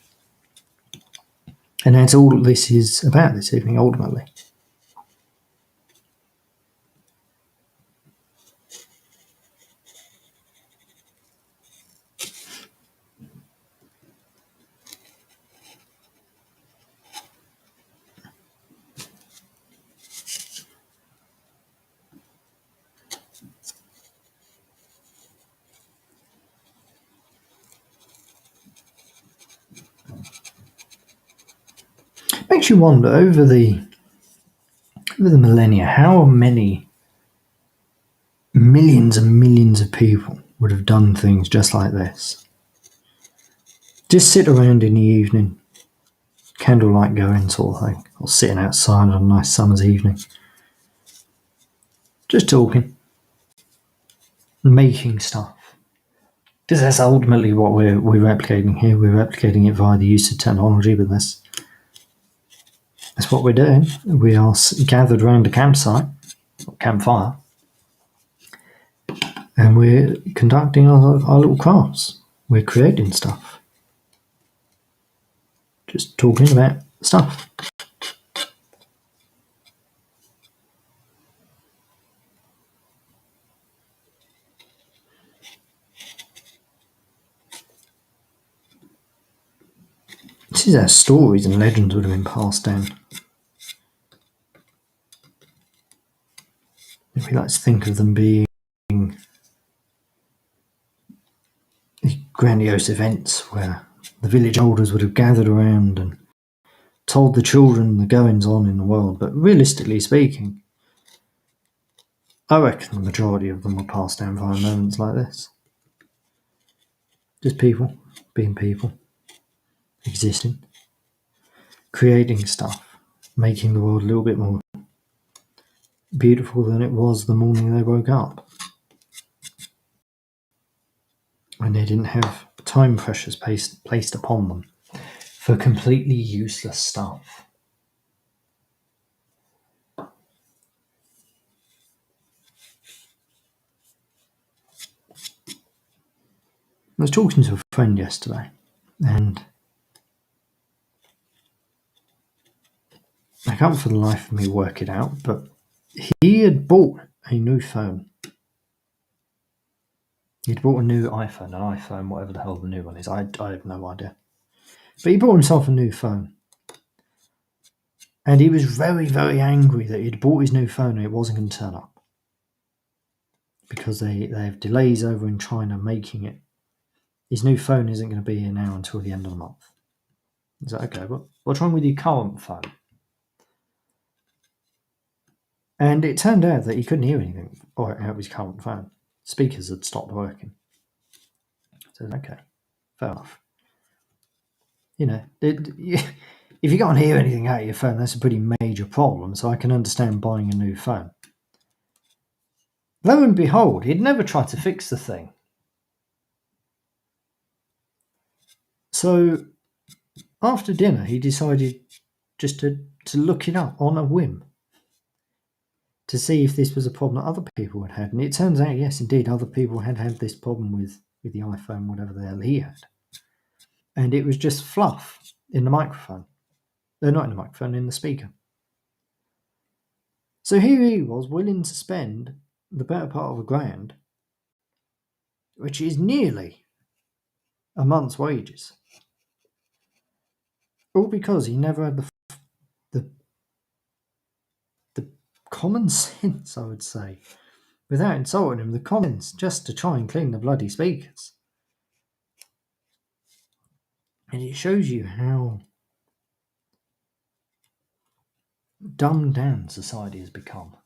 And that's all this is about this evening, ultimately. Makes you wonder, over the millennia, how many millions and millions of people would have done things just like this. Just sit around in the evening, candlelight going sort of thing, or sitting outside on a nice summer's evening, just talking, making stuff. Because that's ultimately what we're replicating here. We're replicating it via the use of technology, but that's what we're doing. We are gathered around a campsite, or campfire, and we're conducting our little crafts. We're creating stuff. Just talking about stuff. This is how stories and legends would have been passed down. If we like to think of them being grandiose events where the village elders would have gathered around and told the children the goings on in the world, but realistically speaking, I reckon the majority of them were passed down via moments like this. Just people, being people, existing, creating stuff, making the world a little bit more beautiful than it was the morning they woke up. And they didn't have time pressures placed upon them for completely useless stuff. I was talking to a friend yesterday, and I can't for the life of me work it out, but he had bought a new phone. He'd bought a new iPhone, whatever the hell the new one is. I have no idea. But he bought himself a new phone. And he was very, very angry that he'd bought his new phone and it wasn't going to turn up. Because they have delays over in China making it. His new phone isn't going to be here now until the end of the month. Is that okay? What's wrong with your current phone? And it turned out that he couldn't hear anything out of his current phone. Speakers had stopped working. So, okay, fair enough. You know, if you can't hear anything out of your phone, that's a pretty major problem, so I can understand buying a new phone. Lo and behold, he'd never tried to fix the thing. So, after dinner, he decided just to look it up on a whim to see if this was a problem that other people had had. And it turns out, yes, indeed, other people had this problem with the iPhone, whatever the hell he had. And it was just fluff in the microphone. Not in the microphone, in the speaker. So here he was, willing to spend the better part of £1,000, which is nearly a month's wages. All because he never had the common sense, I would say, without insulting him, the common sense just to try and clean the bloody speakers. And it shows you how dumbed down society has become.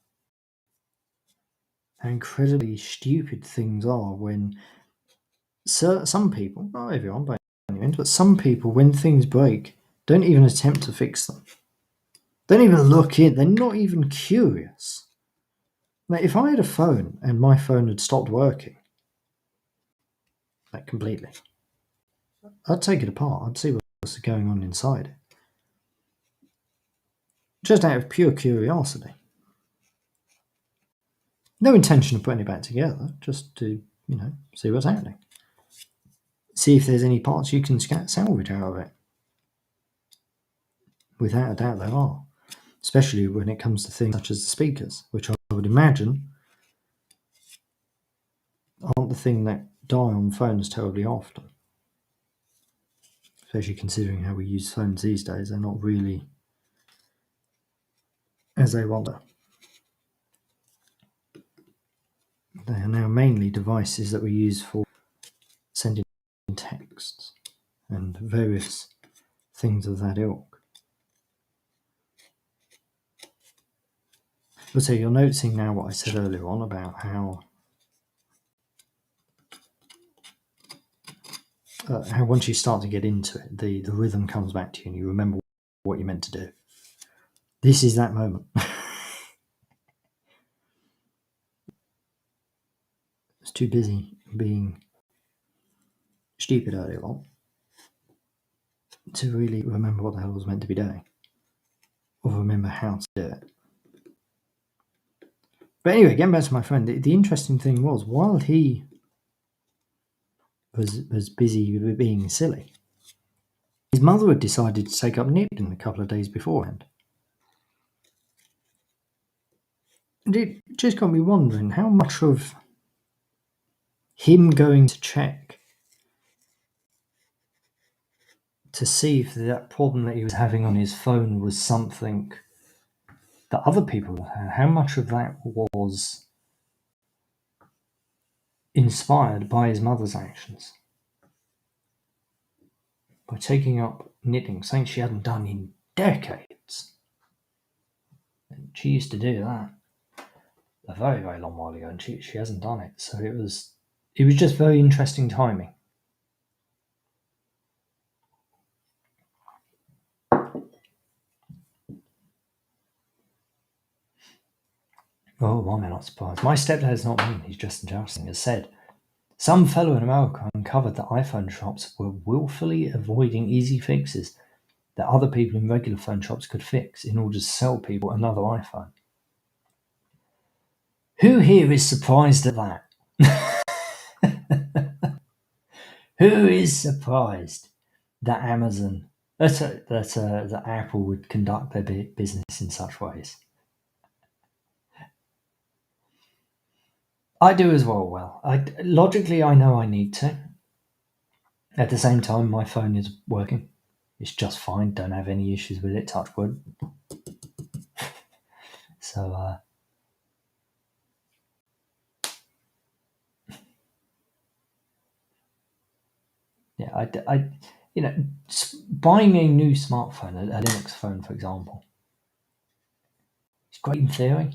How incredibly stupid things are when some people, not everyone by any means, but some people, when things break, don't even attempt to fix them. Don't even look in. They're not even curious. Like, if I had a phone and my phone had stopped working, like completely, I'd take it apart. I'd see what's going on inside it. Just out of pure curiosity. No intention of putting it back together, just to, see what's happening. See if there's any parts you can salvage out of it. Without a doubt there are. Especially when it comes to things such as the speakers, which I would imagine aren't the thing that die on phones terribly often. Especially considering how we use phones these days, they're not really as they want. They are now mainly devices that we use for sending texts and various things of that ilk. But so you're noticing now what I said earlier on about how once you start to get into it, the rhythm comes back to you and you remember what you meant to do. This is that moment. I was too busy being stupid earlier on to really remember what the hell I was meant to be doing, or remember how to do it. But anyway, getting back to my friend, the interesting thing was, while he was busy being silly, his mother had decided to take up knitting a couple of days beforehand. And it just got me wondering how much of him going to check to see if that problem that he was having on his phone was something that other people had, how much of that was inspired by his mother's actions. By taking up knitting, something she hadn't done in decades. And she used to do that a very, very long while ago, and she hasn't done it. So it was just very interesting timing. Oh, why am I not surprised? My stepdad's not mean, he's just interesting. As said, some fellow in America uncovered that iPhone shops were willfully avoiding easy fixes that other people in regular phone shops could fix in order to sell people another iPhone. Who here is surprised at that? Who is surprised that that Apple would conduct their business in such ways? I do as well. Logically, I know I need to. At the same time, my phone is working. It's just fine. Don't have any issues with it. Touch wood. So, yeah, buying a new smartphone, a Linux phone, for example, it's great in theory.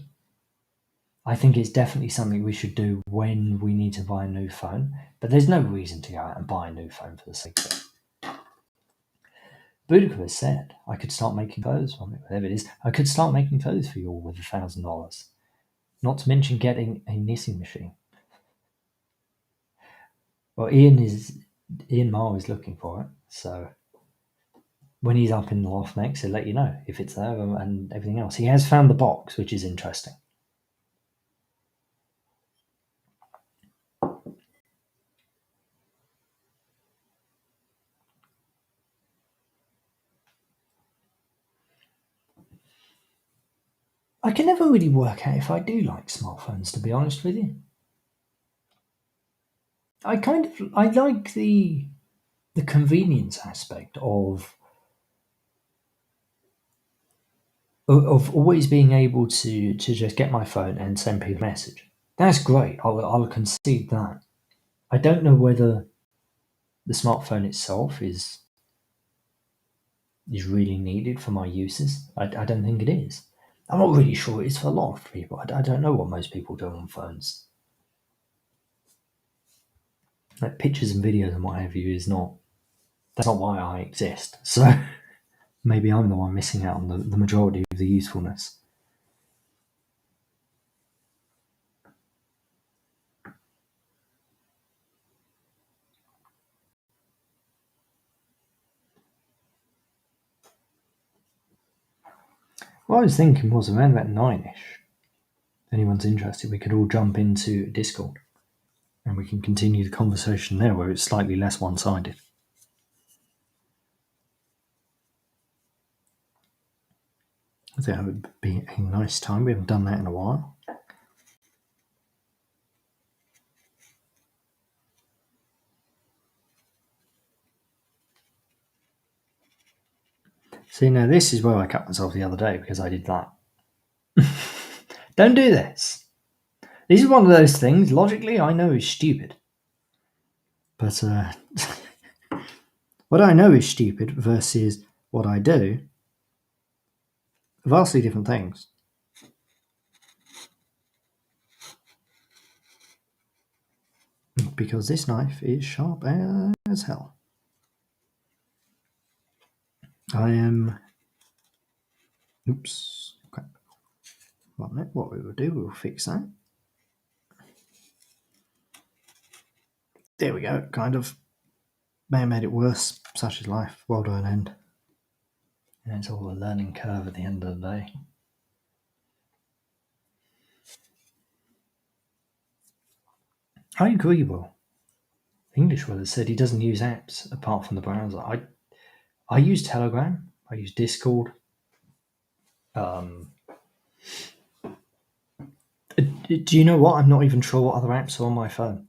I think it's definitely something we should do when we need to buy a new phone, but there's no reason to go out and buy a new phone for the sake of it. Boudica has said I could start making clothes from it, whatever it is. I could start making clothes for you all with $1,000. Not to mention getting a knitting machine. Well, Ian Marr is looking for it, so when he's up in the loft next, he'll let you know if it's there and everything else. He has found the box, which is interesting. I can never really work out if I do like smartphones, to be honest with you. I like the convenience aspect of always being able to just get my phone and send people a message. That's great. I'll concede that. I don't know whether the smartphone itself is really needed for my uses. I don't think it is. I'm not really sure it is for a lot of people. I don't know what most people do on phones. Like pictures and videos and what have you that's not why I exist. So maybe I'm the one missing out on the majority of the usefulness. What I was thinking was around about 9ish. If anyone's interested, we could all jump into Discord and we can continue the conversation there where it's slightly less one-sided. I think that would be a nice time. We haven't done that in a while. See, now this is where I cut myself the other day because I did that. Don't do this. This is one of those things, logically, I know is stupid. But what I know is stupid versus what I do are vastly different things. Because this knife is sharp as hell. I am... Oops. Okay. One minute. What we will do, we'll fix that. There we go. Kind of. May have made it worse. Such is life. World won't end. And it's all a learning curve at the end of the day. I agree, Will. English Will has said he doesn't use apps apart from the browser. I use Telegram. I use Discord. Do you know what? I'm not even sure what other apps are on my phone.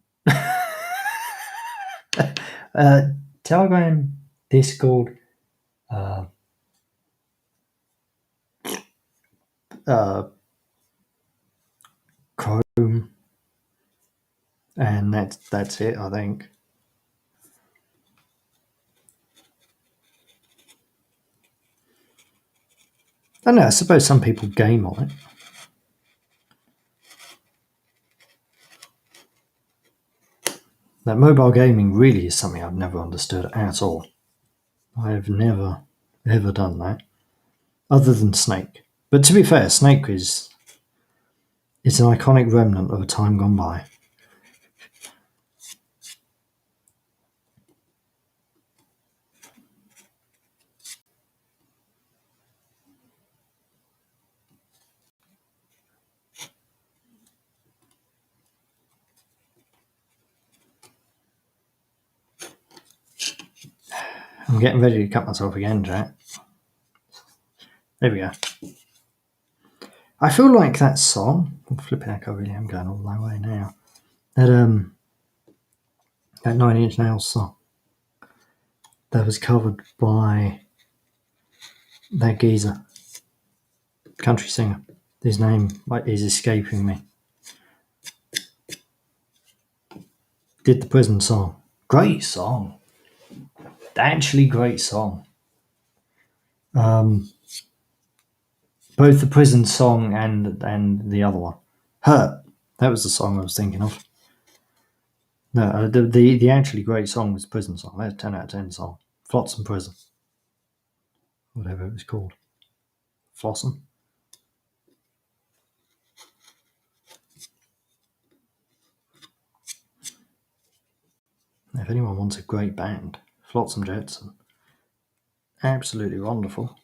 Telegram, Discord, Chrome, and that's it, I think. I don't know, I suppose some people game on it. That mobile gaming really is something I've never understood at all. I have never, ever done that, other than Snake. But to be fair, Snake is an iconic remnant of a time gone by. I'm getting ready to cut myself again, Jack. There we go. I feel like that song, flipping heck, I really am going all my way now. That 9 Inch Nails song that was covered by that geezer, country singer. His name is escaping me. Did the prison song. Great song. Actually, great song. Both the prison song and the other one. Hurt. That was the song I was thinking of. No, the actually great song was Prison Song. That's a 10 out of 10 song. Flotsam Prison. Whatever it was called. Flotsam. If anyone wants a great band, Flotsam Jetsam. Absolutely wonderful.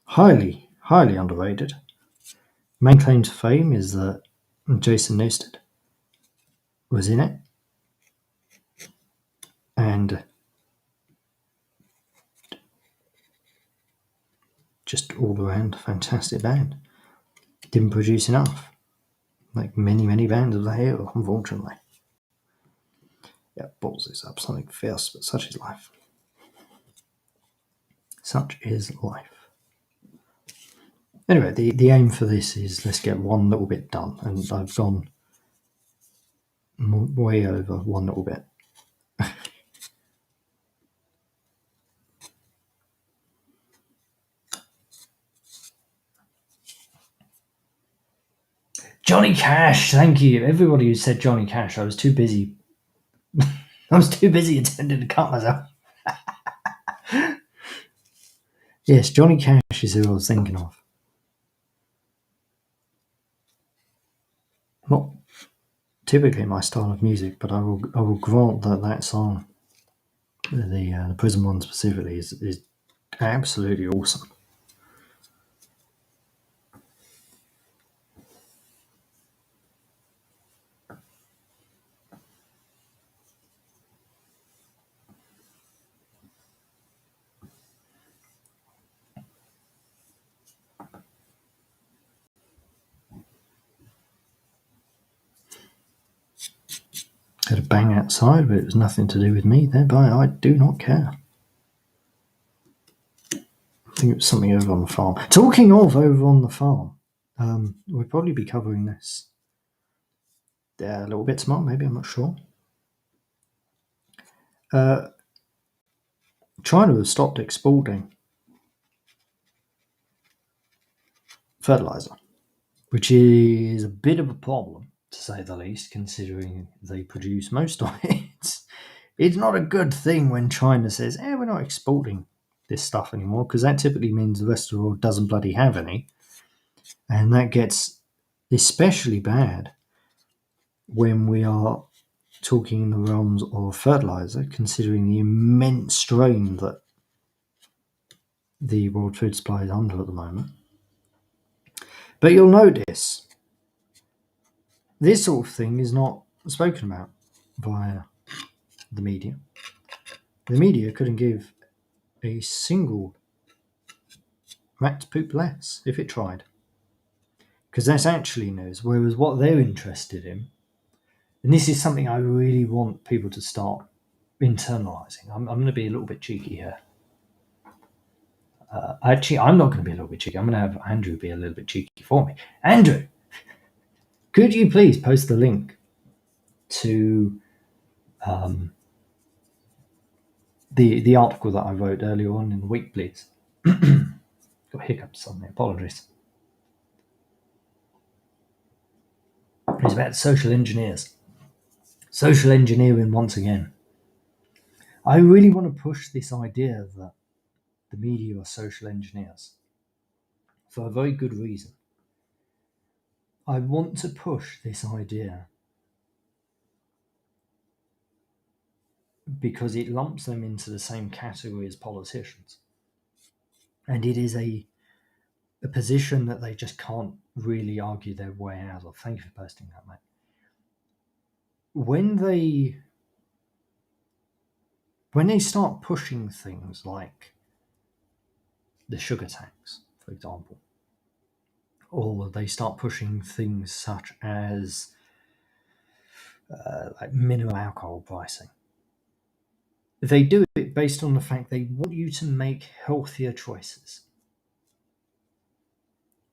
Highly, highly underrated. Main claim to fame is that Jason Newsted was in it. And just all around fantastic band. Didn't produce enough. Like many, many bands of the era, unfortunately. Yeah, balls this up something fierce, but such is life. Such is life. Anyway, the aim for this is let's get one little bit done, and I've gone way over one little bit. Johnny Cash, thank you. Everybody who said Johnny Cash, I was too busy. I was too busy attempting to cut myself. Yes, Johnny Cash is who I was thinking of. Not typically my style of music, but I will grant that song, the prison one specifically, is absolutely awesome. Had a bang outside, but it was nothing to do with me, thereby I do not care. I think it was something over on the farm. Talking of over on the farm, we'll probably be covering this a little bit tomorrow, maybe, I'm not sure. China has stopped exporting fertilizer, which is a bit of a problem, to say the least, considering they produce most of it. It's not a good thing when China says, we're not exporting this stuff anymore, because that typically means the rest of the world doesn't bloody have any. And that gets especially bad when we are talking in the realms of fertilizer, considering the immense strain that the world food supply is under at the moment. But you'll notice this sort of thing is not spoken about via the media. The media couldn't give a single rat's poop less if it tried, because that's actually news. Whereas what they're interested in, and this is something I really want people to start internalizing. I'm going to be a little bit cheeky here. Actually, I'm not going to be a little bit cheeky. I'm going to have Andrew be a little bit cheeky for me. Andrew, could you please post the link to the article that I wrote earlier on in the week, please? Got hiccups on me. Apologies. It's about social engineers. Social engineering once again. I really want to push this idea that the media are social engineers for a very good reason. I want to push this idea because it lumps them into the same category as politicians. And it is a position that they just can't really argue their way out of. Thank you for posting that, mate. When they start pushing things like the sugar tax, for example, or they start pushing things such as like mineral alcohol pricing, they do it based on the fact they want you to make healthier choices.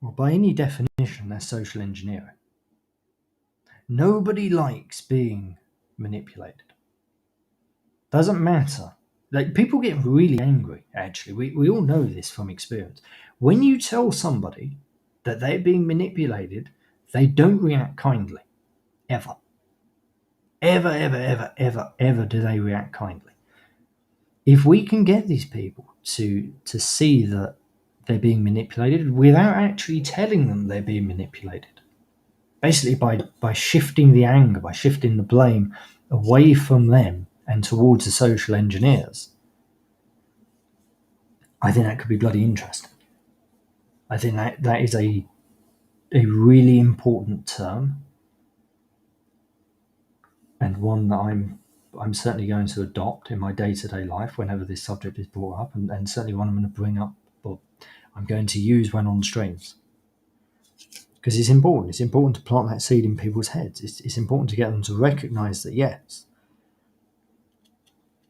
Well, by any definition, that's social engineering. Nobody likes being manipulated. Doesn't matter. Like, people get really angry, actually. We all know this from experience. When you tell somebody that they're being manipulated, they don't react kindly. Ever. Ever do they react kindly. If we can get these people to see that they're being manipulated without actually telling them they're being manipulated, basically by shifting the anger, by shifting the blame away from them and towards the social engineers, I think that could be bloody interesting. I think that is a really important term, and one that I'm certainly going to adopt in my day-to-day life whenever this subject is brought up, and certainly one I'm going to bring up, or I'm going to use when on streams. Because it's important. It's important to plant that seed in people's heads. It's important to get them to recognise that, yes,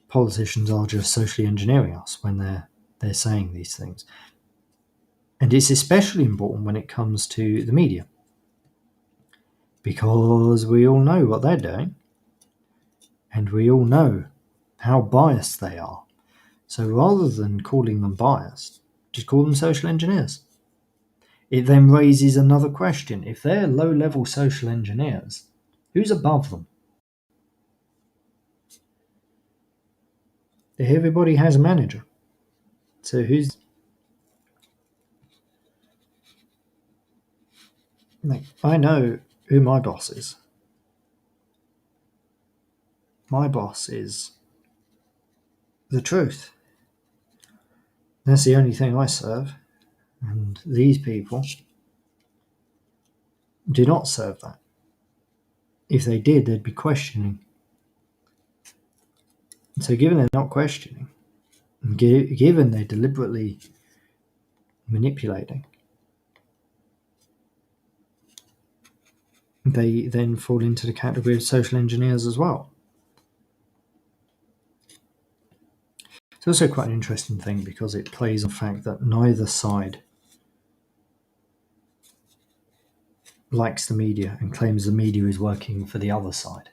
politicians are just socially engineering us when they're saying these things. And it's especially important when it comes to the media, because we all know what they're doing, and we all know how biased they are. So rather than calling them biased, just call them social engineers. It then raises another question. If they're low-level social engineers, who's above them? Everybody has a manager. So who's... Like, I know who my boss is. My boss is the truth. That's the only thing I serve. And these people do not serve that. If they did, they'd be questioning. So given they're not questioning, and given they're deliberately manipulating, they then fall into the category of social engineers as well. It's also quite an interesting thing because it plays on the fact that neither side likes the media and claims the media is working for the other side.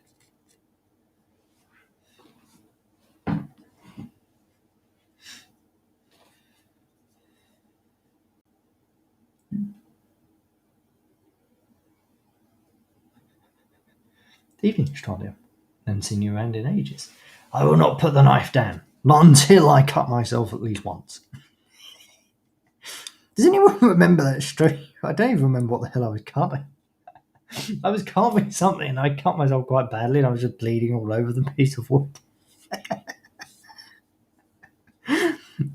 Evening, Stradium. Haven't seen you around in ages. I will not put the knife down. Not until I cut myself at least once. Does anyone remember that stream? I don't even remember what the hell I was cutting. I was carving something and I cut myself quite badly and I was just bleeding all over the piece of wood.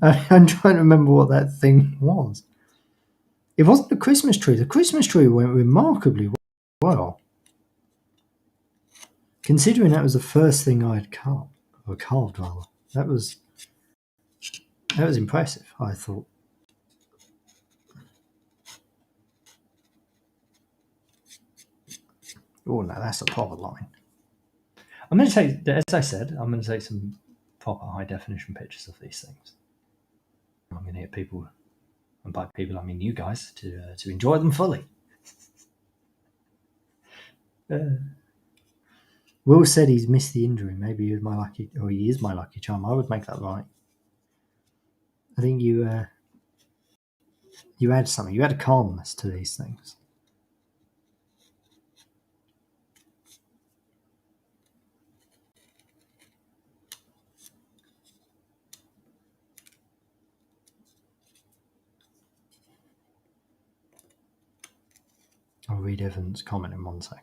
I'm trying to remember what that thing was. It wasn't the Christmas tree. The Christmas tree went remarkably well. Considering that was the first thing I had cut, or carved rather. That was impressive, I thought. Oh no, that's a proper line. I'm going to take, as I said, I'm going to take some proper high definition pictures of these things. I'm going to get people, and by people I mean you guys, to enjoy them fully. Will said he's missed the injury. Maybe he is my lucky charm. I would make that right. I think you add something. You add a calmness to these things. I'll read Evan's comment in 1 second.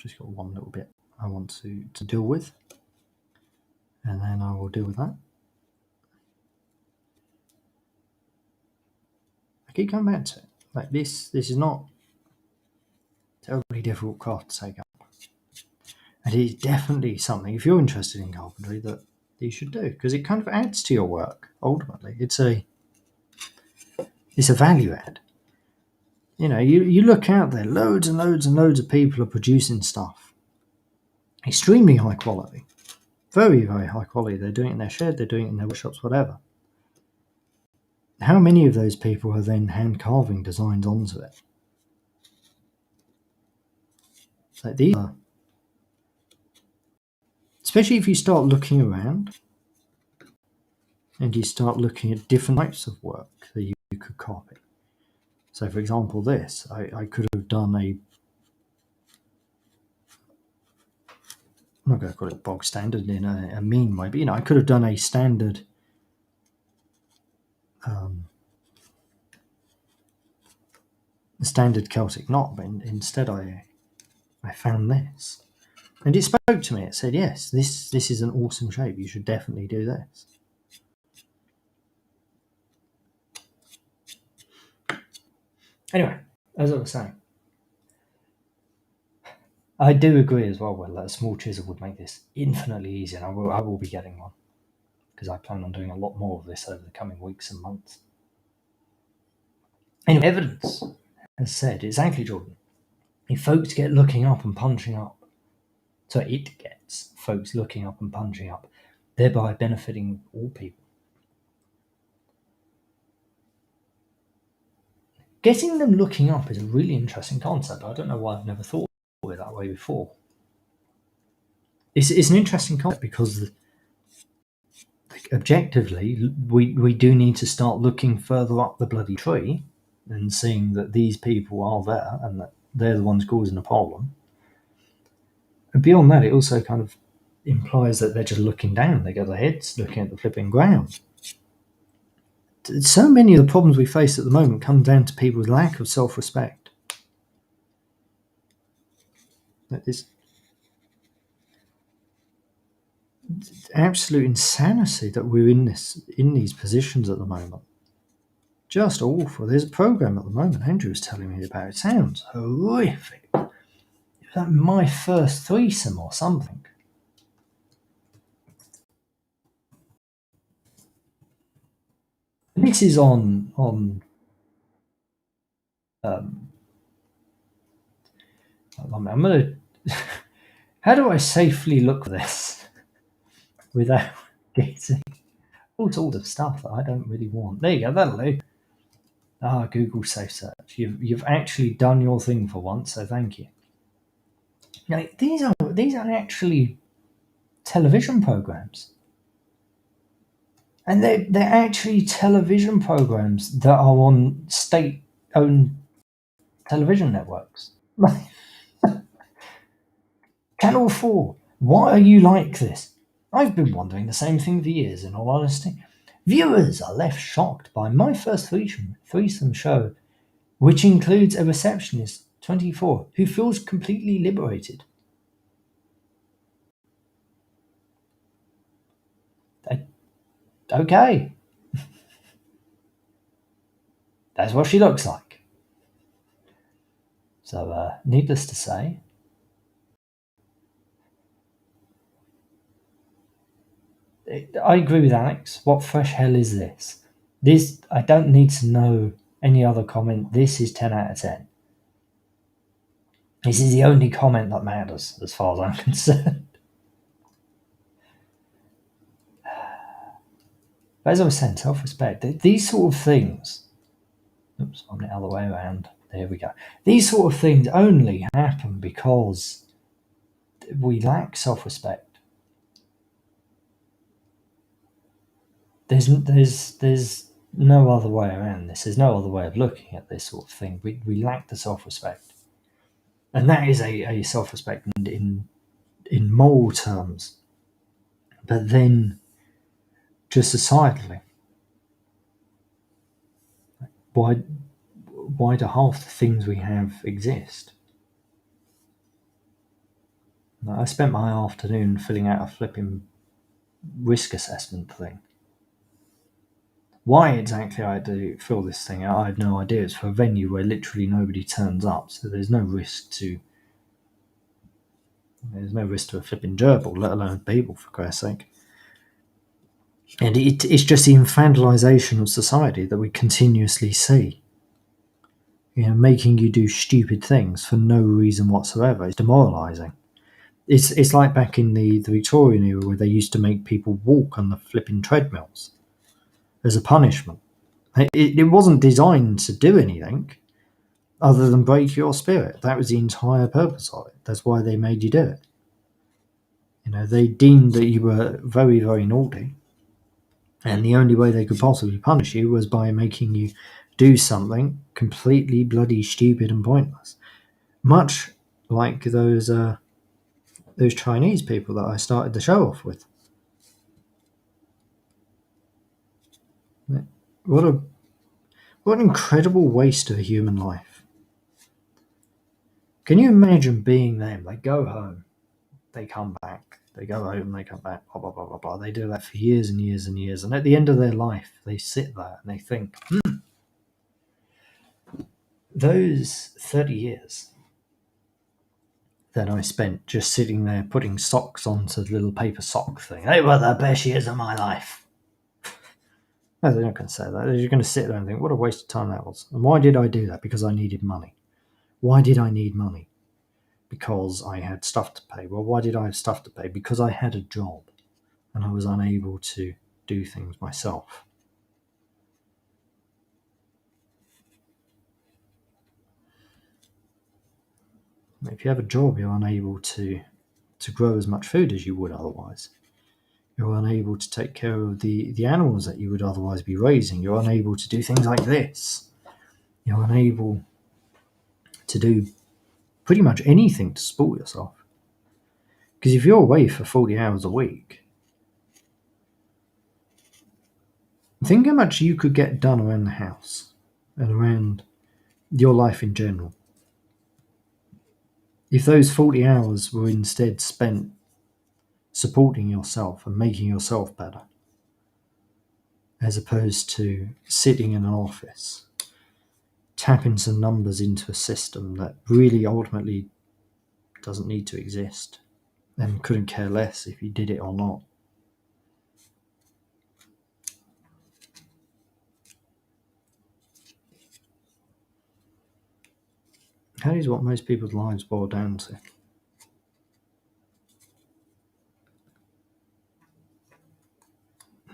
Just got one little bit I want to deal with, and then I will deal with that. I keep coming back to it. Like this is not a terribly difficult craft to take up. And it is definitely something, if you're interested in carpentry, that you should do, because it kind of adds to your work, ultimately. It's a value add. You know, you look out there, loads and loads and loads of people are producing stuff. Extremely high quality. Very, very high quality. They're doing it in their shed, they're doing it in their workshops, whatever. How many of those people are then hand carving designs onto it? So these are, especially if you start looking around and you start looking at different types of work that you could copy. So, for example, this, I could have done I'm not going to call it bog standard in a mean way, but I could have done a standard Celtic knot, but instead I found this. And it spoke to me. It said, yes, this is an awesome shape. You should definitely do this. Anyway, as I was saying, I do agree as well, Will, that a small chisel would make this infinitely easier. And I will be getting one, because I plan on doing a lot more of this over the coming weeks and months. Anyway, evidence has said, exactly, Jordan, if folks get looking up and punching up, so it gets folks looking up and punching up, thereby benefiting all people. Getting them looking up is a really interesting concept. I don't know why I've never thought of it that way before. It's an interesting concept because objectively, we do need to start looking further up the bloody tree and seeing that these people are there and that they're the ones causing the problem. And beyond that, it also kind of implies that they're just looking down. They got their heads looking at the flipping ground. So many of the problems we face at the moment come down to people's lack of self-respect. It's absolute insanity that we're in these positions at the moment. Just awful. There's a program at the moment Andrew was telling me about. It sounds horrific. It's like My First Threesome or something. This is on I'm gonna how do I safely look for this without getting all sorts of stuff that I don't really want. There you go, that'll do. Google Safe Search. You've actually done your thing for once, so thank you. Now, these are actually television programs. And they're actually television programs that are on state-owned television networks. Channel 4, why are you like this? I've been wondering the same thing for years, in all honesty. Viewers are left shocked by my first threesome show, which includes a receptionist, 24, who feels completely liberated. Okay. That's what she looks like. So, needless to say, I agree with Alex. What fresh hell is this? This, I don't need to know any other comment. This is 10 out of 10. This is the only comment that matters, as far as I'm concerned. But as I was saying, self-respect, these sort of things... Oops, I'm the other way around. There we go. These sort of things only happen because we lack self-respect. There's no other way around this. There's no other way of looking at this sort of thing. We lack the self-respect. And that is a self-respect in moral terms. But then, just societally, why do half the things we have exist? I spent my afternoon filling out a flipping risk assessment thing. Why exactly I had to fill this thing out, I have no idea. It's for a venue where literally nobody turns up, so there's no risk to a flipping gerbil, let alone people, for Christ's sake. And it's just the infantilization of society that we continuously see. Making you do stupid things for no reason whatsoever. It's demoralizing. It's like back in the Victorian era where they used to make people walk on the flipping treadmills as a punishment. It wasn't designed to do anything other than break your spirit. That was the entire purpose of it. That's why they made you do it. They deemed that you were very, very naughty, and the only way they could possibly punish you was by making you do something completely bloody stupid and pointless. Much like those Chinese people that I started the show off with. What an incredible waste of a human life. Can you imagine being them? They go home, they come back, they go home, they come back, blah, blah, blah, blah, blah. They do that for years and years and years. And at the end of their life, they sit there and they think, those 30 years that I spent just sitting there putting socks onto the little paper sock thing, they were the best years of my life. No, they're not going to say that. They're just going to sit there and think, what a waste of time that was. And why did I do that? Because I needed money. Why did I need money? Because I had stuff to pay. Well, why did I have stuff to pay? Because I had a job and I was unable to do things myself. If you have a job, you're unable to grow as much food as you would otherwise. You're unable to take care of the animals that you would otherwise be raising. You're unable to do things like this. You're unable to do pretty much anything to support yourself. Because if you're away for 40 hours a week, think how much you could get done around the house and around your life in general. If those 40 hours were instead spent supporting yourself and making yourself better, as opposed to sitting in an office, tapping some numbers into a system that really ultimately doesn't need to exist and couldn't care less if you did it or not. That is what most people's lives boil down to.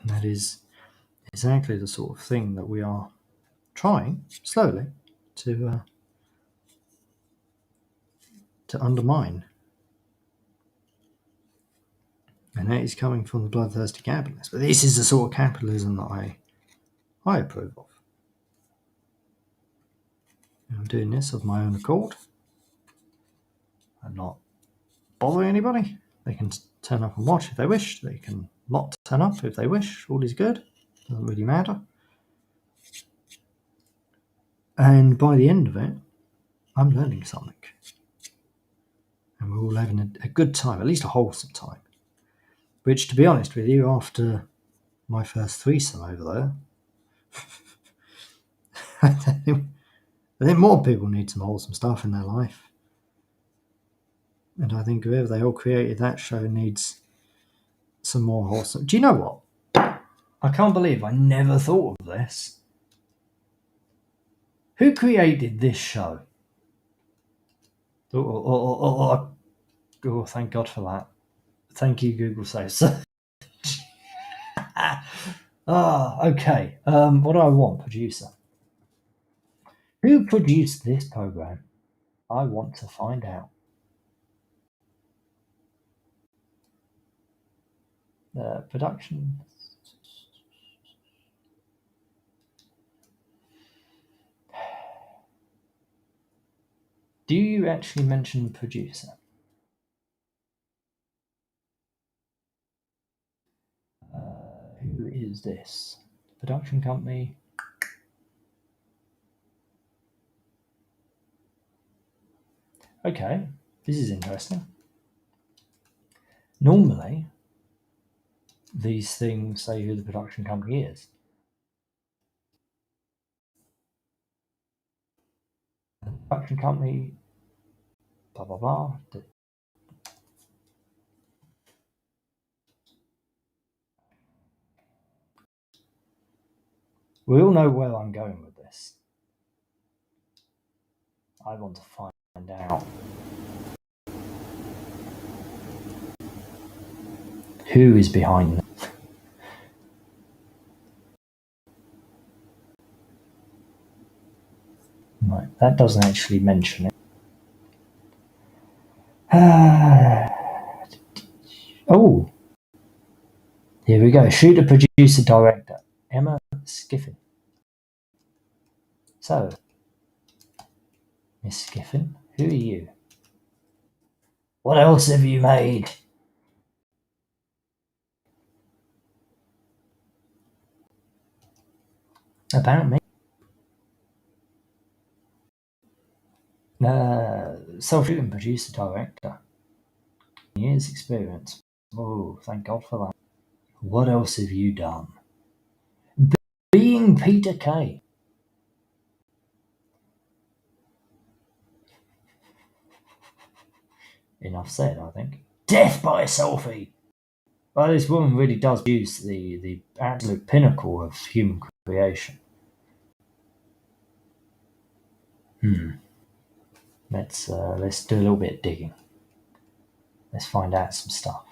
And that is exactly the sort of thing that we are trying slowly to undermine. And that is coming from the bloodthirsty capitalists. But this is the sort of capitalism that I approve of. And I'm doing this of my own accord. I'm not bothering anybody. They can turn up and watch if they wish. They can not turn up if they wish. All is good. Doesn't really matter. And by the end of it, I'm learning something. And we're all having a good time, at least a wholesome time. Which, to be honest with you, after my first threesome over there, I think more people need some wholesome stuff in their life. And I think whoever they all created that show needs some more wholesome. Do you know what? I can't believe I never thought of this. Who created this show? Oh, thank God for that. Thank you, Google says. Okay. What do I want? Producer. Who produced this program? I want to find out. Production. Do you actually mention producer? Who is this? Production company. Okay, this is interesting. Normally, these things say who the production company is. The production company, blah, blah, blah. We all know where I'm going with this. I want to find out who is behind them. Right, that doesn't actually mention it. Oh, here we go. Shooter, producer, director, Emma Skiffin. So, Miss Skiffin, who are you? What else have you made? About me? Self-shooting producer, director. Years experience. Oh, thank God for that. What else have you done? Being Peter Kay. Enough said, I think. Death by a selfie. Well, this woman really does use the absolute pinnacle of human creation. Let's do a little bit of digging. Let's find out some stuff.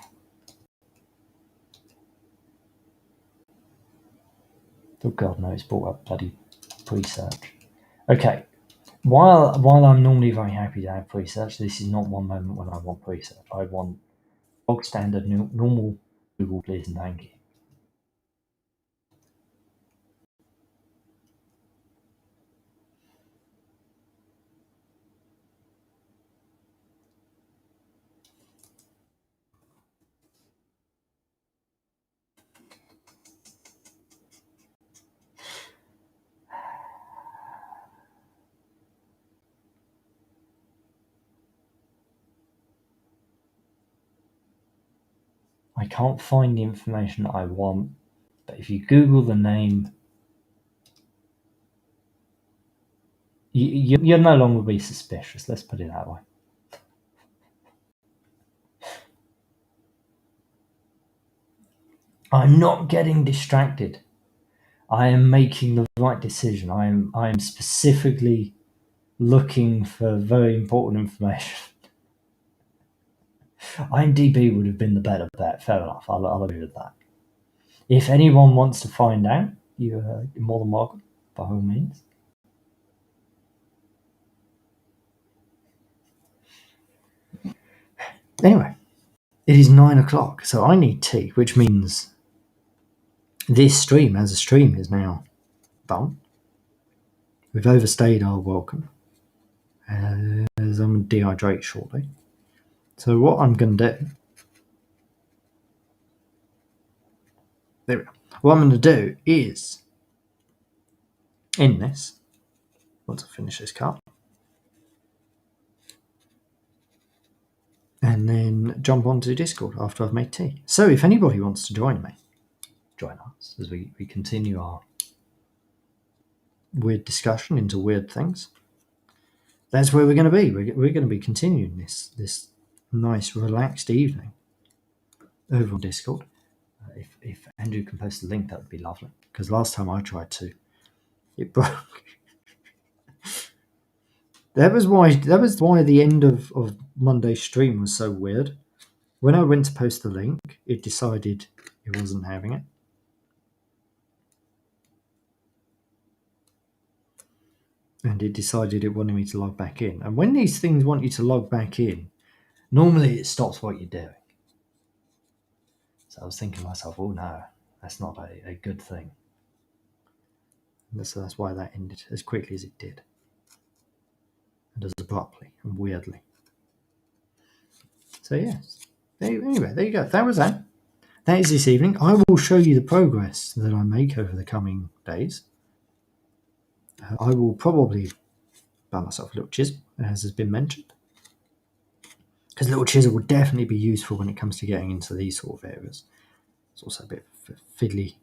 Oh God, no, it's brought up bloody pre-search. Okay, while I'm normally very happy to have pre-search, this is not one moment when I want pre-search. I want bog standard, normal Google, please and thank you. I can't find the information that I want, but if you Google the name, you'll no longer be suspicious. Let's put it that way. I'm not getting distracted. I am making the right decision. I am specifically looking for very important information. IMDb would have been the better bet. Fair enough. I'll agree with that. If anyone wants to find out, you're more than welcome, by all means. Anyway, it is 9 o'clock, so I need tea, which means this stream, as a stream, is now done. We've overstayed our welcome, as I'm going to dehydrate shortly. So what I'm going to do... There we go. What I'm going to do is end this, once I finish this cup, and then jump onto Discord after I've made tea. So if anybody wants to join me, join us as we continue our weird discussion into weird things. That's where we're going to be. We're going to be continuing this nice, relaxed evening over on Discord. If Andrew can post the link, that would be lovely. Because last time I tried to, it broke. That was why the end of Monday's stream was so weird. When I went to post the link, it decided it wasn't having it. And it decided it wanted me to log back in. And when these things want you to log back in, normally it stops what you're doing. So I was thinking to myself, oh no, that's not a good thing. And so that's why that ended as quickly as it did. And as abruptly and weirdly. So yes. Anyway, there you go. That was that. That is this evening. I will show you the progress that I make over the coming days. I will probably buy myself a little chisel, as has been mentioned. Because a little chisel would definitely be useful when it comes to getting into these sort of areas. It's also a bit of a fiddly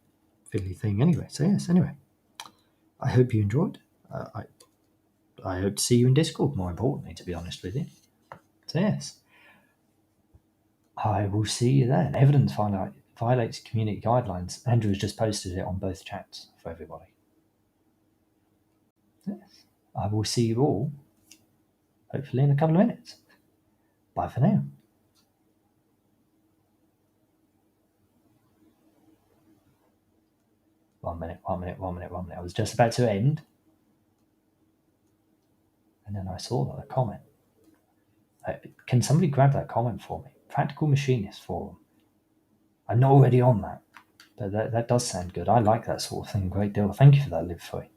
thing anyway. So yes, anyway. I hope you enjoyed. I hope to see you in Discord, more importantly, to be honest with you. So yes. I will see you then. Evidence violates community guidelines. Andrew has just posted it on both chats for everybody. Yes. I will see you all, hopefully in a couple of minutes. Bye for now. One minute. I was just about to end. And then I saw that comment. Can somebody grab that comment for me? Practical Machinist Forum. I'm not already on that. But that does sound good. I like that sort of thing a great deal. Thank you for that, Live3.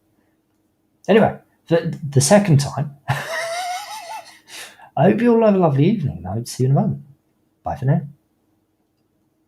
Anyway, the second time, I hope you all have a lovely evening. I hope to see you in a moment. Bye for now.